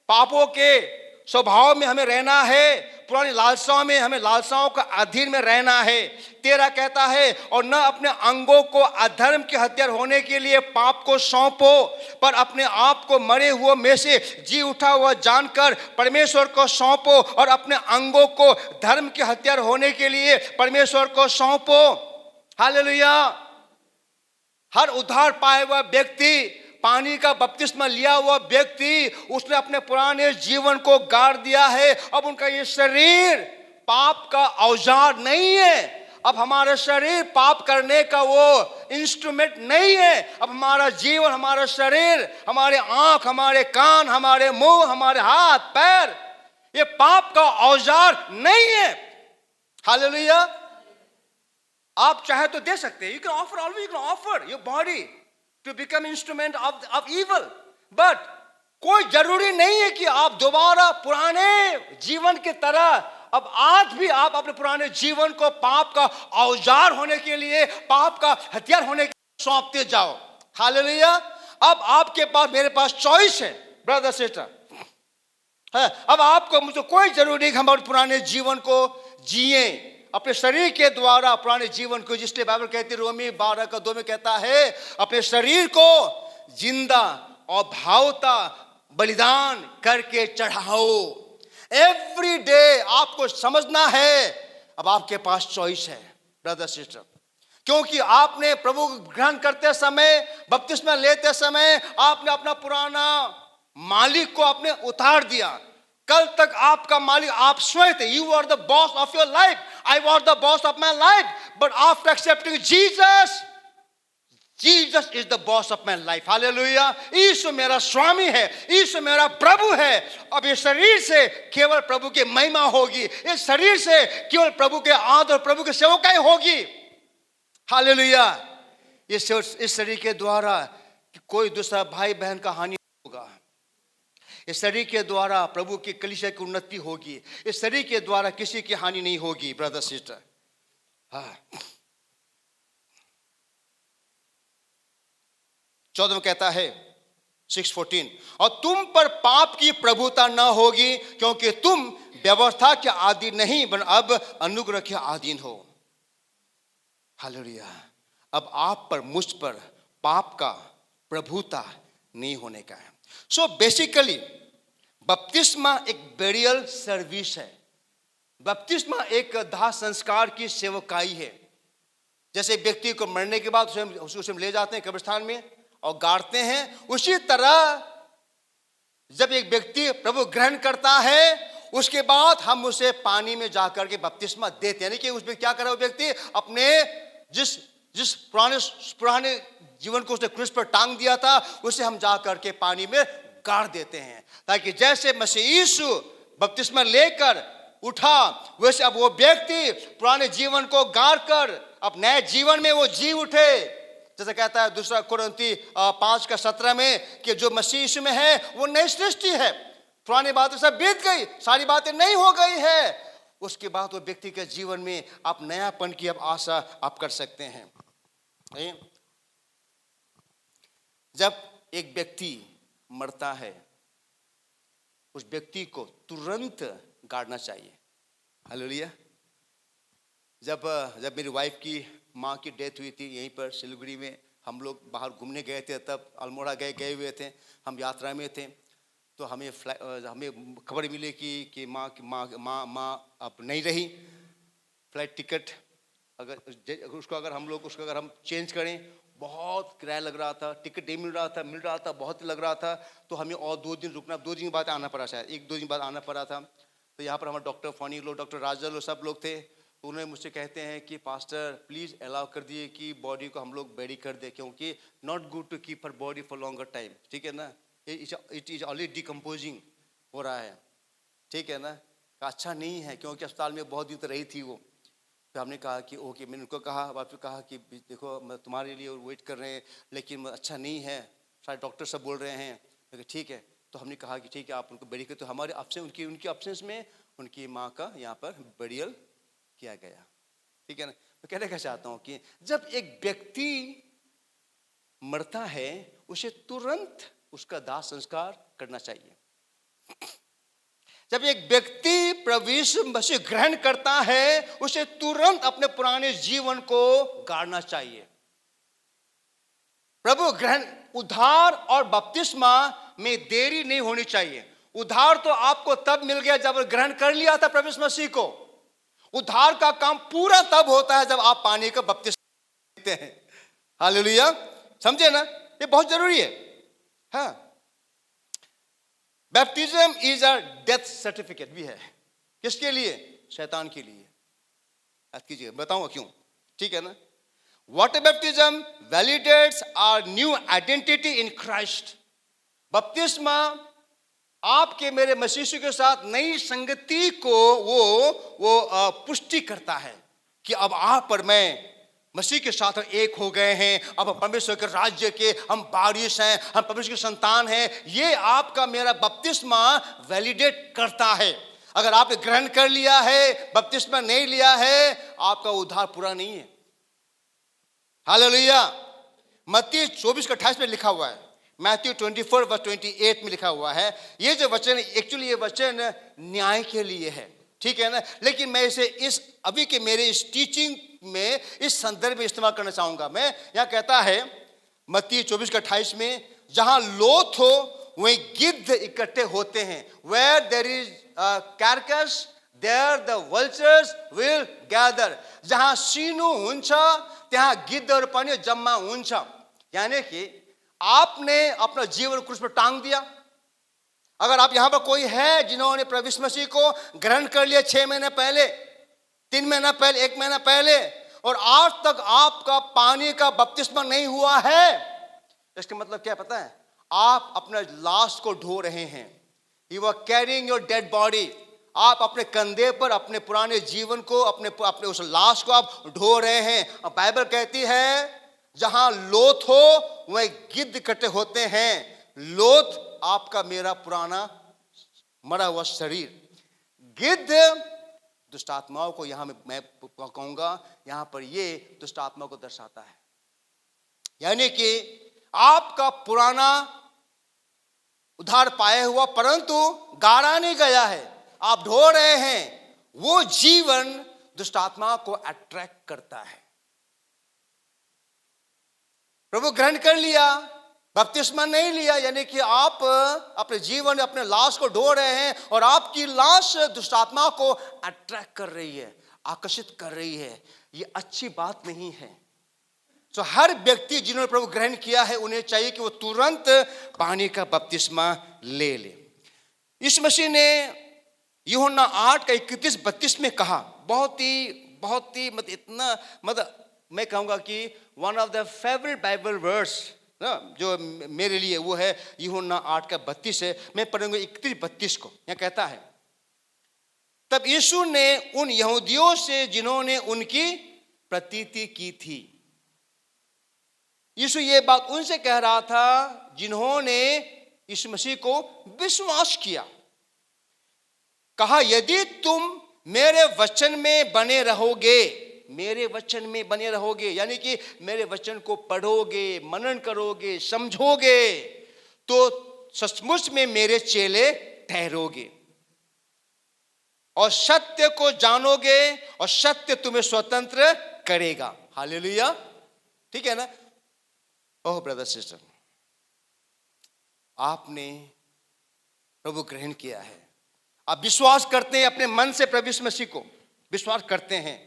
पापों के स्वभाव में हमें रहना है, पुरानी लालसाओं में, हमें लालसाओं का अधीन में रहना है। 13 कहता है, और न अपने अंगों को अधर्म के हथियार होने के लिए पाप को सौंपो, पर अपने आप को मरे हुए में से जी उठा हुआ जानकर परमेश्वर को सौंपो, और अपने अंगों को धर्म के हथियार होने के लिए परमेश्वर को सौंपो। हालेलुया। हर उद्धार पाए हुआ व्यक्ति, पानी का बपतिस्मा लिया हुआ व्यक्ति, उसने अपने पुराने जीवन को गाड़ दिया है। अब उनका ये शरीर पाप का औजार नहीं है। अब हमारा शरीर पाप करने का वो इंस्ट्रूमेंट नहीं है। अब हमारा जीवन, हमारा शरीर, हमारे आंख, हमारे कान, हमारे मुंह, हमारे हाथ पैर, ये पाप का औजार नहीं है। हालेलुया। आप चाहे तो दे सकते हैं, you can offer, always you can offer your body to become instrument of evil, but कोई जरूरी नहीं है कि आप दोबारा पुराने जीवन की तरह अब आज भी आप अपने पुराने जीवन को पाप का औजार होने के लिए, पाप का हथियार होने के लिए सौंपते जाओ। हालेलुया। अब आपके पास, मेरे पास चॉइस है ब्रदर सिस्टर, है। अब आपको मुझे कोई जरूरी नहीं कि हम पुराने जीवन को जिए अपने शरीर के द्वारा, पुराने जीवन को, जिसलिए बाइबल कहती है रोमी 12:2 में कहता है, अपने शरीर को जिंदा और भावता बलिदान करके चढ़ाओ। एवरी डे आपको समझना है, अब आपके पास चॉइस है ब्रदर सिस्टर, क्योंकि आपने प्रभु ग्रहण करते समय, बपतिस्मा लेते समय, आपने अपना पुराना मालिक को आपने उतार दिया। कल तक आपका मालिक आप स्वयं थे। You are the boss of your life, I was the boss of my life, but after accepting Jesus, Jesus is the boss of my life. हालेलुया। यीशु मेरा स्वामी है, यीशु मेरा प्रभु है। अब इस शरीर से केवल प्रभु की महिमा होगी, इस शरीर से केवल प्रभु के आदर, प्रभु की सेवकाई होगी। हालेलुया। इस शरीर के द्वारा कोई दूसरा भाई बहन का हानि होगा। इस शरीर के द्वारा प्रभु की कलीसिया की उन्नति होगी। इस शरीर के द्वारा किसी की हानि नहीं होगी ब्रदर सिस्टर। हाँ। 14 में कहता है 6:14, और तुम पर पाप की प्रभुता न होगी, क्योंकि तुम व्यवस्था के अधीन नहीं बन अब अनुग्रह के अधीन हो। हालेलुया। अब आप पर, मुझ पर पाप का प्रभुता नहीं होने का है। सो बेसिकली बपतिस्मा एक बेरियल सर्विस है। बपतिस्मा एक दाह संस्कार की सेवकाई है। जैसे व्यक्ति को मरने के बाद उसे ले जाते हैं कब्रिस्तान में और गाड़ते हैं, उसी तरह जब एक व्यक्ति प्रभु ग्रहण करता है, उसके बाद हम उसे पानी में जाकर के बपतिस्मा देते हैं। यानी कि उसमें क्या कर रहा है वो व्यक्ति, अपने जिस जिस पुराने जीवन को उसने क्रूस पर टांग दिया था, उसे हम जाकर के पानी में गाड़ देते हैं, ताकि जैसे मसीह यीशु बपतिस्मा लेकर उठा, वैसे अब वो व्यक्ति पुराने जीवन को गाड़ कर अब नए जीवन में वो जी उठे। जैसे कहता है दूसरा कुरिन्थी 5:17 में कि जो मसीह यीशु में है वो नई सृष्टि है, पुरानी बातें सब बीत गई, सारी बातें नई हो गई है। उसके बाद वो व्यक्ति के जीवन में आप नयापन की अब आशा आप कर सकते हैं। जब एक व्यक्ति मरता है, उस व्यक्ति को तुरंत गाड़ना चाहिए। हालेलुया। जब मेरी वाइफ की माँ की डेथ हुई थी यहीं पर सिलीगुड़ी में, हम लोग बाहर घूमने गए थे, तब अल्मोड़ा गए हुए थे, हम यात्रा में थे। तो हमें खबर मिली कि माँ अब नहीं रही। फ्लाइट टिकट अगर हम चेंज करें, बहुत किराया लग रहा था, टिकट नहीं मिल रहा था, बहुत लग रहा था। तो हमें और 2 दिन रुकना, 2 दिन बाद आना पड़ा, शायद 1-2 दिन बाद आना पड़ा था। तो यहाँ पर हमारे डॉक्टर फनी लोग, डॉक्टर राजल लोग, सब लोग थे। तो उन्होंने मुझसे कहते हैं कि पास्टर प्लीज़ अलाउ कर दिए कि बॉडी को हम लोग बेरी कर दें, क्योंकि not good to keep her body for longer time. ठीक है ना, इट इज ऑलरेडी डिकम्पोजिंग हो रहा है। ठीक है ना, अच्छा नहीं है, क्योंकि अस्पताल में बहुत दिन तक रही थी वो। तो हमने कहा कि ओके, मैंने उनको कहा, वापस कहा कि देखो मैं तुम्हारे लिए वेट कर रहे हैं, लेकिन अच्छा नहीं है, शायद डॉक्टर सब बोल रहे हैं। लेकिन ठीक है, तो हमने कहा कि ठीक है आप उनको बेरी कर। तो हमारे उनकी अब्सेंस में उनकी माँ का यहाँ पर बेरियल किया गया। ठीक है ना। मैं कहने का चाहता हूँ कि जब एक व्यक्ति मरता है, उसे तुरंत उसका दाह संस्कार करना चाहिए। जब एक व्यक्ति प्रभु यीशु मसीह ग्रहण करता है, उसे तुरंत अपने पुराने जीवन को गाड़ना चाहिए। प्रभु ग्रहण, उद्धार और बपतिस्मा में देरी नहीं होनी चाहिए। उद्धार तो आपको तब मिल गया जब ग्रहण कर लिया था प्रभु यीशु मसीह को। उद्धार का काम पूरा तब होता है जब आप पानी का बपतिस्मा लेते हैं। हालेलुया, समझे ना, ये बहुत जरूरी है। हाँ, baptism is a death certificate भी है। किसके लिए? शैतान के लिए। याद कीजिए, बताऊंगा क्यों। ठीक है ना। Water baptism validates our new identity in Christ. बपतिस्मा आपके मेरे मसीह के साथ नई संगति को वो पुष्टि करता है कि अब आप और मैं मसीह के साथ एक हो गए हैं। अब परमेश्वर के राज्य के हम वारिस हैं, हम परमेश्वर के संतान हैं। ये आपका मेरा बपतिस्मा वैलिडेट करता है। अगर आपने ग्रहण कर लिया है, बपतिस्मा नहीं लिया है, आपका उद्धार पूरा नहीं है। हालेलुया। मत्ती 24:28 में लिखा हुआ है, मैथ्यू 24:28 में लिखा हुआ है। ये जो वचन, एक्चुअली ये वचन न्याय के लिए है। ठीक है ना, लेकिन मैं इसे अभी के मेरे इस टीचिंग में इस संदर्भ में इस्तेमाल करना चाहूंगा। मैं यहाँ कहता है मत्ती 24:28 में, जहां लोथ हो वहीं गिद्ध इकट्ठे होते हैं। Where there is carcass there the vultures will gather. जहां सीनु हुन्छ त्यहाँ गिद्ध और पनि जम्मा हुन्छ। यानी कि आपने अपना जीवन क्रूस पर टांग दिया। अगर आप यहां पर कोई है जिन्होंने प्रभु यीशु मसीह को ग्रहण कर लिया 6 महीने पहले, 3 महीना पहले, 1 महीना पहले, और आज तक आपका पानी का बपतिस्मा नहीं हुआ है, इसका मतलब क्या पता है? आप अपने लाश को ढो रहे हैं। You are carrying your dead body. आप अपने कंधे पर अपने पुराने जीवन को, अपने उस लाश को आप ढो रहे हैं। और बाइबल कहती है जहां लोथ हो वहीं गिद्ध इकट्ठे होते हैं। लोथ आपका मेरा पुराना मरा हुआ शरीर। गिद्ध दुष्ट आत्माओं को, यहां मैं कहूंगा यहां पर ये दुष्ट आत्मा को दर्शाता है। यानी कि आपका पुराना उद्धार पाया हुआ परंतु गाड़ा नहीं गया है, आप ढो रहे हैं, वो जीवन दुष्ट आत्मा को अट्रैक्ट करता है। प्रभु ग्रहण कर लिया, बपतिस्मा नहीं लिया, यानी कि आप अपने जीवन, अपने लाश को ढो रहे हैं और आपकी लाश दुष्ट आत्मा को अट्रैक्ट कर रही है, आकर्षित कर रही है। ये अच्छी बात नहीं है। तो हर व्यक्ति जिन्होंने प्रभु ग्रहण किया है उन्हें चाहिए कि वो तुरंत पानी का बपतिस्मा ले ले। इस मसीह ने यूहन्ना 8:31-32 में कहा, बहुत ही मतलब इतना, मतलब मैं कहूँगा कि one of the favourite Bible verse ना जो मेरे लिए वो है यूहन्ना 8:32 है। मैं पढ़ूंगा 31-32 को। यहाँ कहता है, तब यीशु ने उन यहूदियों से जिन्होंने उनकी प्रतीति की थी, यीशु ये बात उनसे कह रहा था जिन्होंने यीशु मसीह को विश्वास किया, कहा यदि तुम मेरे वचन में बने रहोगे, मेरे वचन में बने रहोगे यानी कि मेरे वचन को पढ़ोगे, मनन करोगे, समझोगे, तो सचमुच में मेरे चेले ठहरोगे और सत्य को जानोगे और सत्य तुम्हें स्वतंत्र करेगा। हालेलुया, ठीक है ना। ओह ब्रदर सिस्टर, आपने प्रभु ग्रहण किया है, आप विश्वास करते हैं अपने मन से प्रभु यीशु मसीह को विश्वास करते हैं।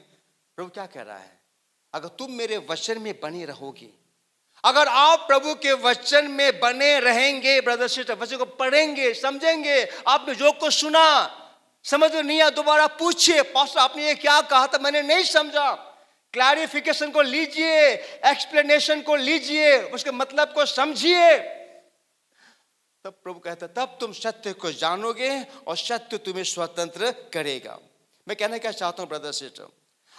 प्रभु क्या कह रहा है, अगर तुम मेरे वचन में बने रहोगे, अगर आप प्रभु के वचन में बने रहेंगे ब्रदर सिस्टर, वचन को पढ़ेंगे, समझेंगे, आपने जो कुछ सुना समझ में नहीं आया दोबारा पूछिए, पास्टर आपने ये क्या कहा था, मैंने नहीं समझा, क्लैरिफिकेशन को लीजिए, एक्सप्लेनेशन को लीजिए, उसके मतलब को समझिए। तब प्रभु कहता है तब तुम सत्य को जानोगे और सत्य तुम्हें स्वतंत्र करेगा। मैं कहना क्या चाहता हूं ब्रदर सिस्टर,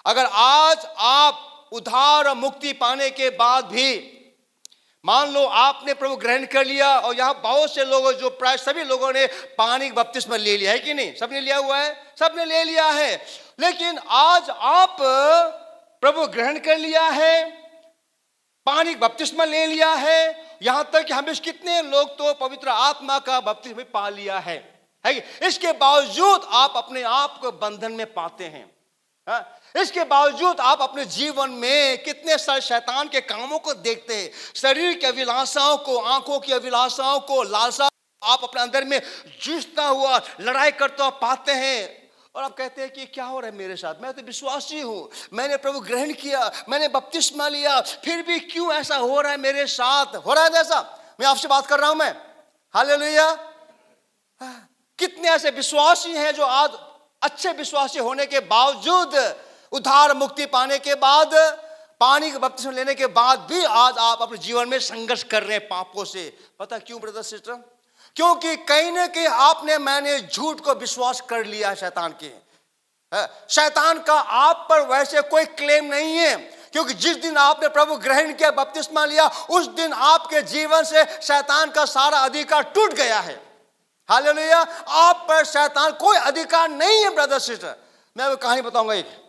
अगर आज आप उद्धार और मुक्ति पाने के बाद भी मान लो आपने प्रभु ग्रहण कर लिया, और यहां बहुत से लोगों, जो प्राय सभी लोगों ने पानी का बपतिस्मा ले लिया है कि नहीं, सबने लिया हुआ है, सबने ले लिया है, लेकिन आज आप प्रभु ग्रहण कर लिया है, पानी का बपतिस्मा ले लिया है, यहां तक कि हमें कितने लोग तो पवित्र आत्मा का बपतिस्मा पा लिया है, इसके बावजूद आप अपने आप को बंधन में पाते हैं। इसके बावजूद आप अपने जीवन में कितने सारे शैतान के कामों को देखते हैं, शरीर की अभिलाषाओं को, आंखों की अभिलाषाओं को, लालसा आप अपने अंदर में जूझता हुआ, लड़ाई करता हुआ पाते हैं, और आप कहते हैं कि क्या हो रहा है मेरे साथ, मैं तो विश्वासी हूं, मैंने प्रभु ग्रहण किया, मैंने बपतिस्मा लिया, फिर भी क्यों ऐसा हो रहा है मेरे साथ, हो रहा है ऐसा। मैं आपसे बात कर रहा हूं मैं, हालेलुया। कितने ऐसे विश्वासी हैं जो आज अच्छे विश्वासी होने के बावजूद, उद्धार मुक्ति पाने के बाद, पानी का बपतिस्मा लेने के बाद भी आज आप अपने जीवन में संघर्ष कर रहे हैं पापों से। पता क्यों ब्रदर सिस्टर, क्योंकि कहीं ना कहीं आपने मैंने झूठ को विश्वास कर लिया है शैतान के। शैतान का आप पर वैसे कोई क्लेम नहीं है, क्योंकि जिस दिन आपने प्रभु ग्रहण किया, बपतिस्मा लिया, उस दिन आपके जीवन से शैतान का सारा अधिकार टूट गया है। हालेलुया, आप पर शैतान कोई अधिकार नहीं है ब्रदर सिस्टर। मैं वो कहानी बताऊंगा एक,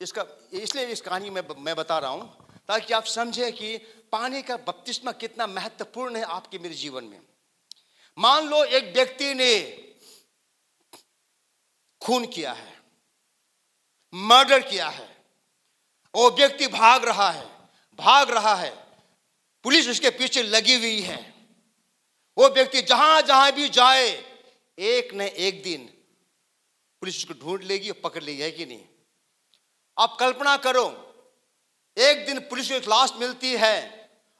इसका इसलिए इस कहानी में मैं बता रहा हूं ताकि आप समझे कि पानी का बपतिस्मा कितना महत्वपूर्ण है आपके मेरे जीवन में। मान लो एक व्यक्ति ने खून किया है, मर्डर किया है, वो व्यक्ति भाग रहा है, पुलिस उसके पीछे लगी हुई है, वो व्यक्ति जहां जहां भी जाए एक न एक दिन पुलिस उसको ढूंढ लेगी और पकड़ लेगी, है कि नहीं। आप कल्पना करो, एक दिन पुलिस को एक लाश मिलती है,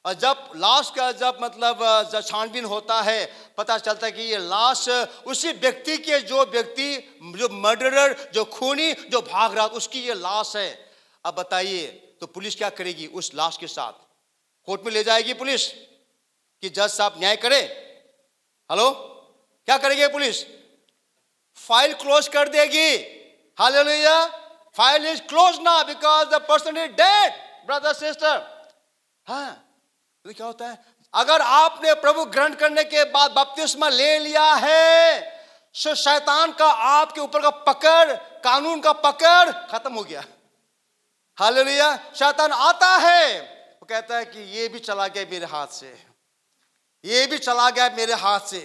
और जब लाश का जब छानबीन होता है, पता चलता है कि ये लाश उसी व्यक्ति की है, जो मर्डरर, जो खूनी, जो भाग रहा, उसकी ये लाश है। अब बताइए तो पुलिस क्या करेगी उस लाश के साथ? कोर्ट में ले जाएगी पुलिस कि जज साहब न्याय करे? हेलो, क्या करेगी पुलिस? फाइल क्लोज कर देगी। हालेलुया, फाइल इज क्लोज ना, because the person is dead brother sister. हाँ, तो क्या होता है, अगर आपने प्रभु ग्रहण करने के बाद बपतिस्मा ले लिया है, तो शैतान का आपके ऊपर का पकड़, कानून का पकड़ खत्म हो गया। हालेलुया, शैतान आता है, वो कहता है कि ये भी चला गया मेरे हाथ से, ये भी चला गया मेरे हाथ से।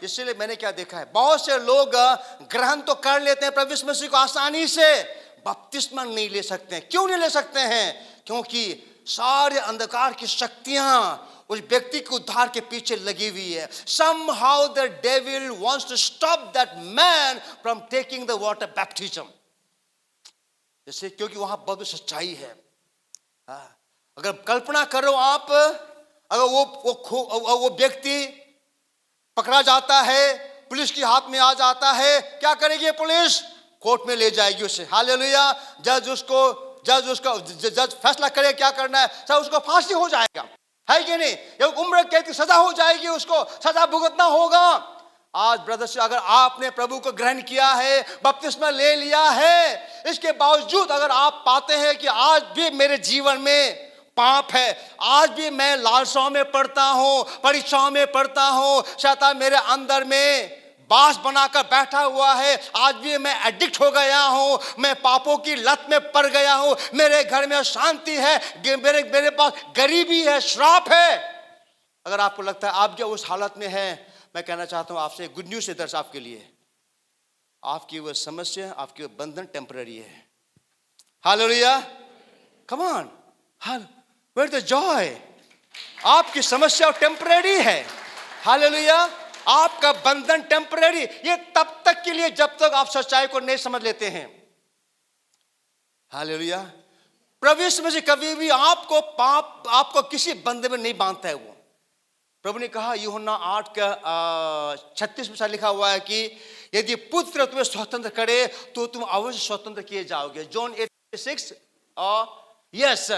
इसलिए मैंने क्या देखा है, बहुत से लोग ग्रहण तो कर लेते हैं प्रभु यीशु मसीह को आसानी से, बपतिस्मा नहीं ले सकते हैं। क्यों नहीं ले सकते हैं? क्योंकि सारे अंधकार की शक्तियां उस व्यक्ति के उद्धार के पीछे लगी हुई है। Somehow the devil wants to stop that man from taking the water baptism. जैसे क्योंकि वहां बहुत सच्चाई है। अगर कल्पना करो आप, अगर वो व्यक्ति पकड़ा जाता है, पुलिस के हाथ में आ जाता है, क्या करेगी पुलिस? कोर्ट में ले जाएगी उसे। हालेलुया। जज फैसला करे क्या करना है, सब उसको फांसी हो जाएगा, है कि नहीं? ये उम्र कैद की सजा हो जाएगी, उसको सजा भुगतना होगा। आज ब्रदर्स, अगर आपने प्रभु को ग्रहण किया है, बपतिस्मा ले लिया है, इसके बावजूद अगर आप पाते हैं कि आज भी मेरे जीवन में पाप है, आज भी मैं लालसाओं में पड़ता हूं, परीक्षाओं में पड़ता हूं, शैतान मेरे अंदर में बास बनाकर बैठा हुआ है, आज भी मैं एडिक्ट हो गया हूं, मैं पापों की लत में पड़ गया हूं, मेरे घर में शांति है, मेरे पास गरीबी है, श्राप है। अगर आपको लगता है आप जो उस हालत में हैं, मैं कहना चाहता हूं आपसे गुड न्यूज़ है दर्श आपके लिए, आपकी वह समस्या, आपकी वह बंधन टेम्पररी है। Hallelujah, come on, where the joy. आपकी समस्या टेम्पररी है। हालेलुया, आपका बंधन टेम्पररी, ये तब तक के लिए जब तक आप सच्चाई को नहीं समझ लेते हैं। हालेलुया, प्रभु यीशु मसीह कभी भी आपको किसी बंधन में नहीं बांधता है। वो प्रभु ने कहा, यूहन्ना 8:36 में लिखा हुआ है कि यदि पुत्र तुम्हें स्वतंत्र करे तो तुम अवश्य स्वतंत्र किए जाओगे। John 8:6। Yes,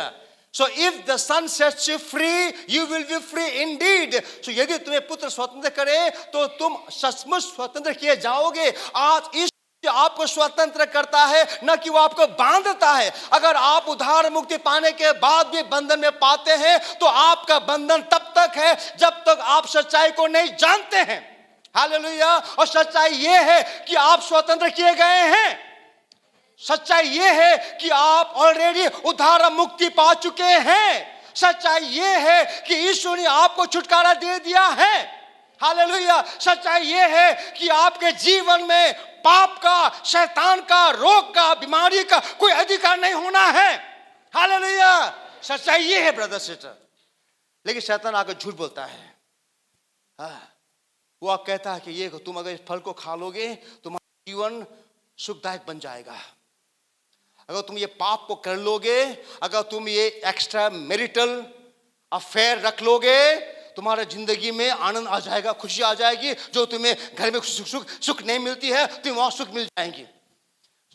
so if the son sets you free, you will be free indeed. So यदि तुम्हें पुत्र स्वतंत्र करे तो तुम सचमुच स्वतंत्र किए जाओगे। आज इस आपको स्वतंत्र करता है, न कि वो आपको बांधता है। अगर आप उद्धार मुक्ति पाने के बाद भी बंधन में पाते हैं तो आपका बंधन तब तक है जब तक आप सच्चाई को नहीं जानते हैं। हालेलुया। और सच्चाई ये है कि आप स्वतंत्र किए गए हैं। सच्चाई ये है कि आप ऑलरेडी उद्धार मुक्ति पा चुके हैं। सच्चाई ये है कि यीशु ने आपको छुटकारा दे दिया है। हालेलुया। सच्चाई ये है कि आपके जीवन में पाप का, शैतान का, रोग का, बीमारी का कोई अधिकार नहीं होना है। हालेलुया। सच्चाई ये है ब्रदर सिस्टर। लेकिन शैतान आकर झूठ बोलता है। वो आप कहता है कि ये तुम अगर इस फल को खा लोगे तुम्हारा जीवन सुखदायक बन जाएगा। अगर तुम ये पाप को कर लोगे, अगर तुम ये एक्स्ट्रा मैरिटल अफेयर रख लोगे, तुम्हारा जिंदगी में आनंद आ जाएगा, खुशी आ जाएगी। जो तुम्हें घर में सुख नहीं मिलती है, तुम्हें वहां सुख मिल जाएंगी।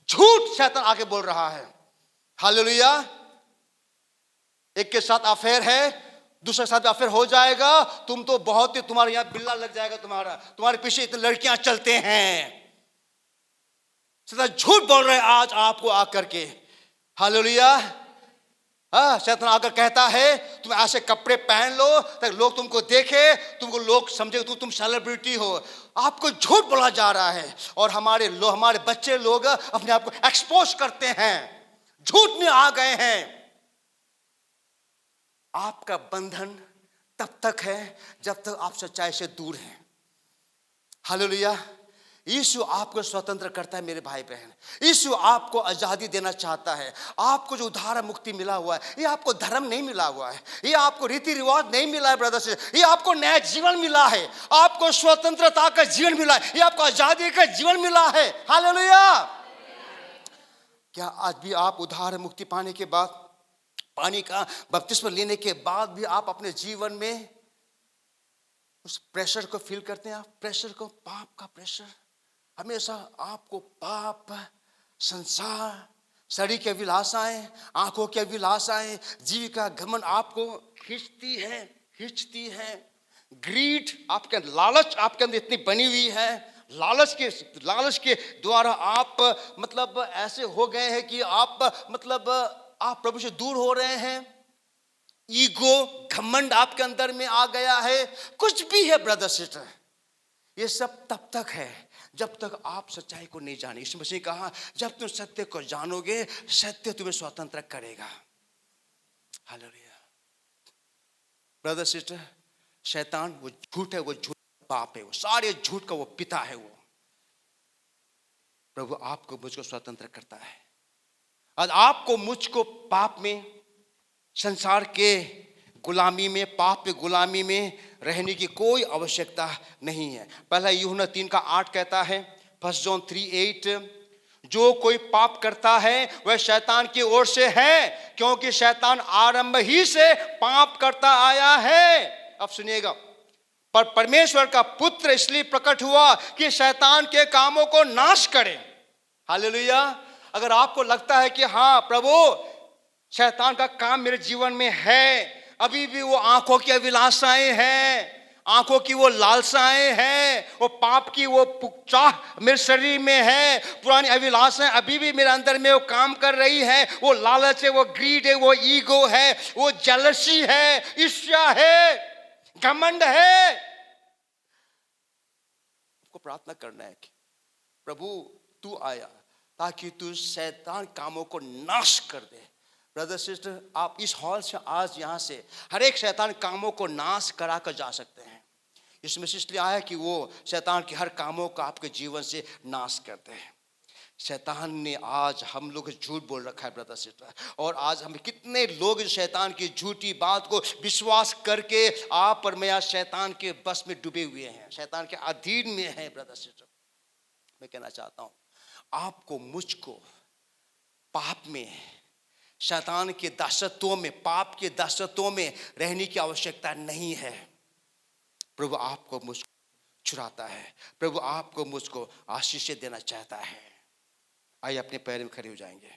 झूठ शैतान आके बोल रहा है। हालेलुया। एक के साथ अफेयर है, दूसरे के साथ अफेयर हो जाएगा, तुम तो बहुत ही, तुम्हारे यहां बिल्ला लग जाएगा, तुम्हारे पीछे इतनी लड़कियां चलते हैं। झूठ बोल रहे हैं आज आपको आकर के। हालेलुया। शैतान आकर कहता है तुम ऐसे कपड़े पहन लो ताकि लोग तुमको देखे, तुमको लोग समझे तुम सेलिब्रिटी हो। आपको झूठ बोला जा रहा है और हमारे बच्चे लोग अपने आप को एक्सपोज करते हैं, झूठ में आ गए हैं। आपका बंधन तब तक है जब तक आप सच्चाई से दूर हैं। हालेलुया। यीशु आपको स्वतंत्र करता है मेरे भाई बहन। यीशु आपको आजादी देना चाहता है। आपको जो उद्धार मुक्ति मिला हुआ है, ये आपको धर्म नहीं मिला हुआ है, ये आपको रीति रिवाज नहीं मिला है ब्रदर से, ये आपको नया जीवन मिला है, आपको स्वतंत्रता का जीवन मिला है, ये आपको आजादी का जीवन मिला है। हालेलुया। क्या आज भी आप उद्धार मुक्ति पाने के बाद, पानी का बपतिस्मा लेने के बाद भी आप अपने जीवन में उस प्रेशर को फील करते हैं? आप प्रेशर को, पाप का प्रेशर, हमेशा आपको पाप, संसार, शरीर के अभिलाषाएं, आंखों के अभिलाषाएं, जीविका घमंड आपको खींचती है। ग्रीड, आपके लालच आपके अंदर इतनी बनी हुई है, लालच के द्वारा आप ऐसे हो गए हैं कि आप प्रभु से दूर हो रहे हैं। ईगो, घमंड आपके अंदर में आ गया है। कुछ भी है ब्रदर सिस्टर, ये सब तब तक है जब तक आप सच्चाई को नहीं जाने। यीशु मसीह ने कहा जब तुम सत्य को जानोगे, सत्य तुम्हें स्वतंत्र करेगा। हालेलुया। ब्रदर सिस्टर, शैतान वो झूठ है, वो झूठ पाप है, वो सारे झूठ का वो पिता है। वो प्रभु आपको मुझको स्वतंत्र करता है। आज आपको मुझको पाप में, संसार के गुलामी में, पाप के गुलामी में रहने की कोई आवश्यकता नहीं है। पहला यूहन्ना 3:8 कहता है, 1 जॉन 3:8, जो कोई पाप करता है वह शैतान की ओर से है, क्योंकि शैतान आरंभ ही से पाप करता आया है। अब सुनिएगा, पर परमेश्वर का पुत्र इसलिए प्रकट हुआ कि शैतान के कामों को नाश करे। हालेलुया। अगर आपको लगता है कि हाँ प्रभु, शैतान का काम मेरे जीवन में है, अभी भी वो आंखों की अभिलाषाएं हैं, आंखों की वो लालसाएं हैं, वो पाप की वो चाह मेरे शरीर में है, पुरानी अभिलाषाएं अभी भी मेरे अंदर में वो काम कर रही है, वो लालच है, वो ग्रीड है, वो ईगो है, वो जेलसी है, ईर्ष्या है, घमंड है। आपको प्रार्थना करना है कि प्रभु तू आया ताकि तू शैतान कामों को नाश कर दे। ब्रदर सिस्टर, आप इस हॉल से आज यहाँ से हर एक शैतान कामों को नाश करा कर जा सकते हैं। इसमें इसलिए आया कि वो शैतान के हर कामों का आपके जीवन से नाश करते हैं। शैतान ने आज हम लोग झूठ बोल रखा है ब्रदर सिस्टर, और आज हम कितने लोग शैतान की झूठी बात को विश्वास करके आप और मैं आज शैतान के बस में डूबे हुए हैं, शैतान के अधीन में हैं। ब्रदर सिस्टर, मैं कहना चाहता हूँ आपको मुझको पाप में, शैतान के दासत्वों में, पाप के दासत्वों में रहने की आवश्यकता नहीं है। प्रभु आपको मुझको छुड़ाता है, प्रभु आपको मुझको आशीष देना चाहता है। आइए अपने पैर में खड़े हो जाएंगे।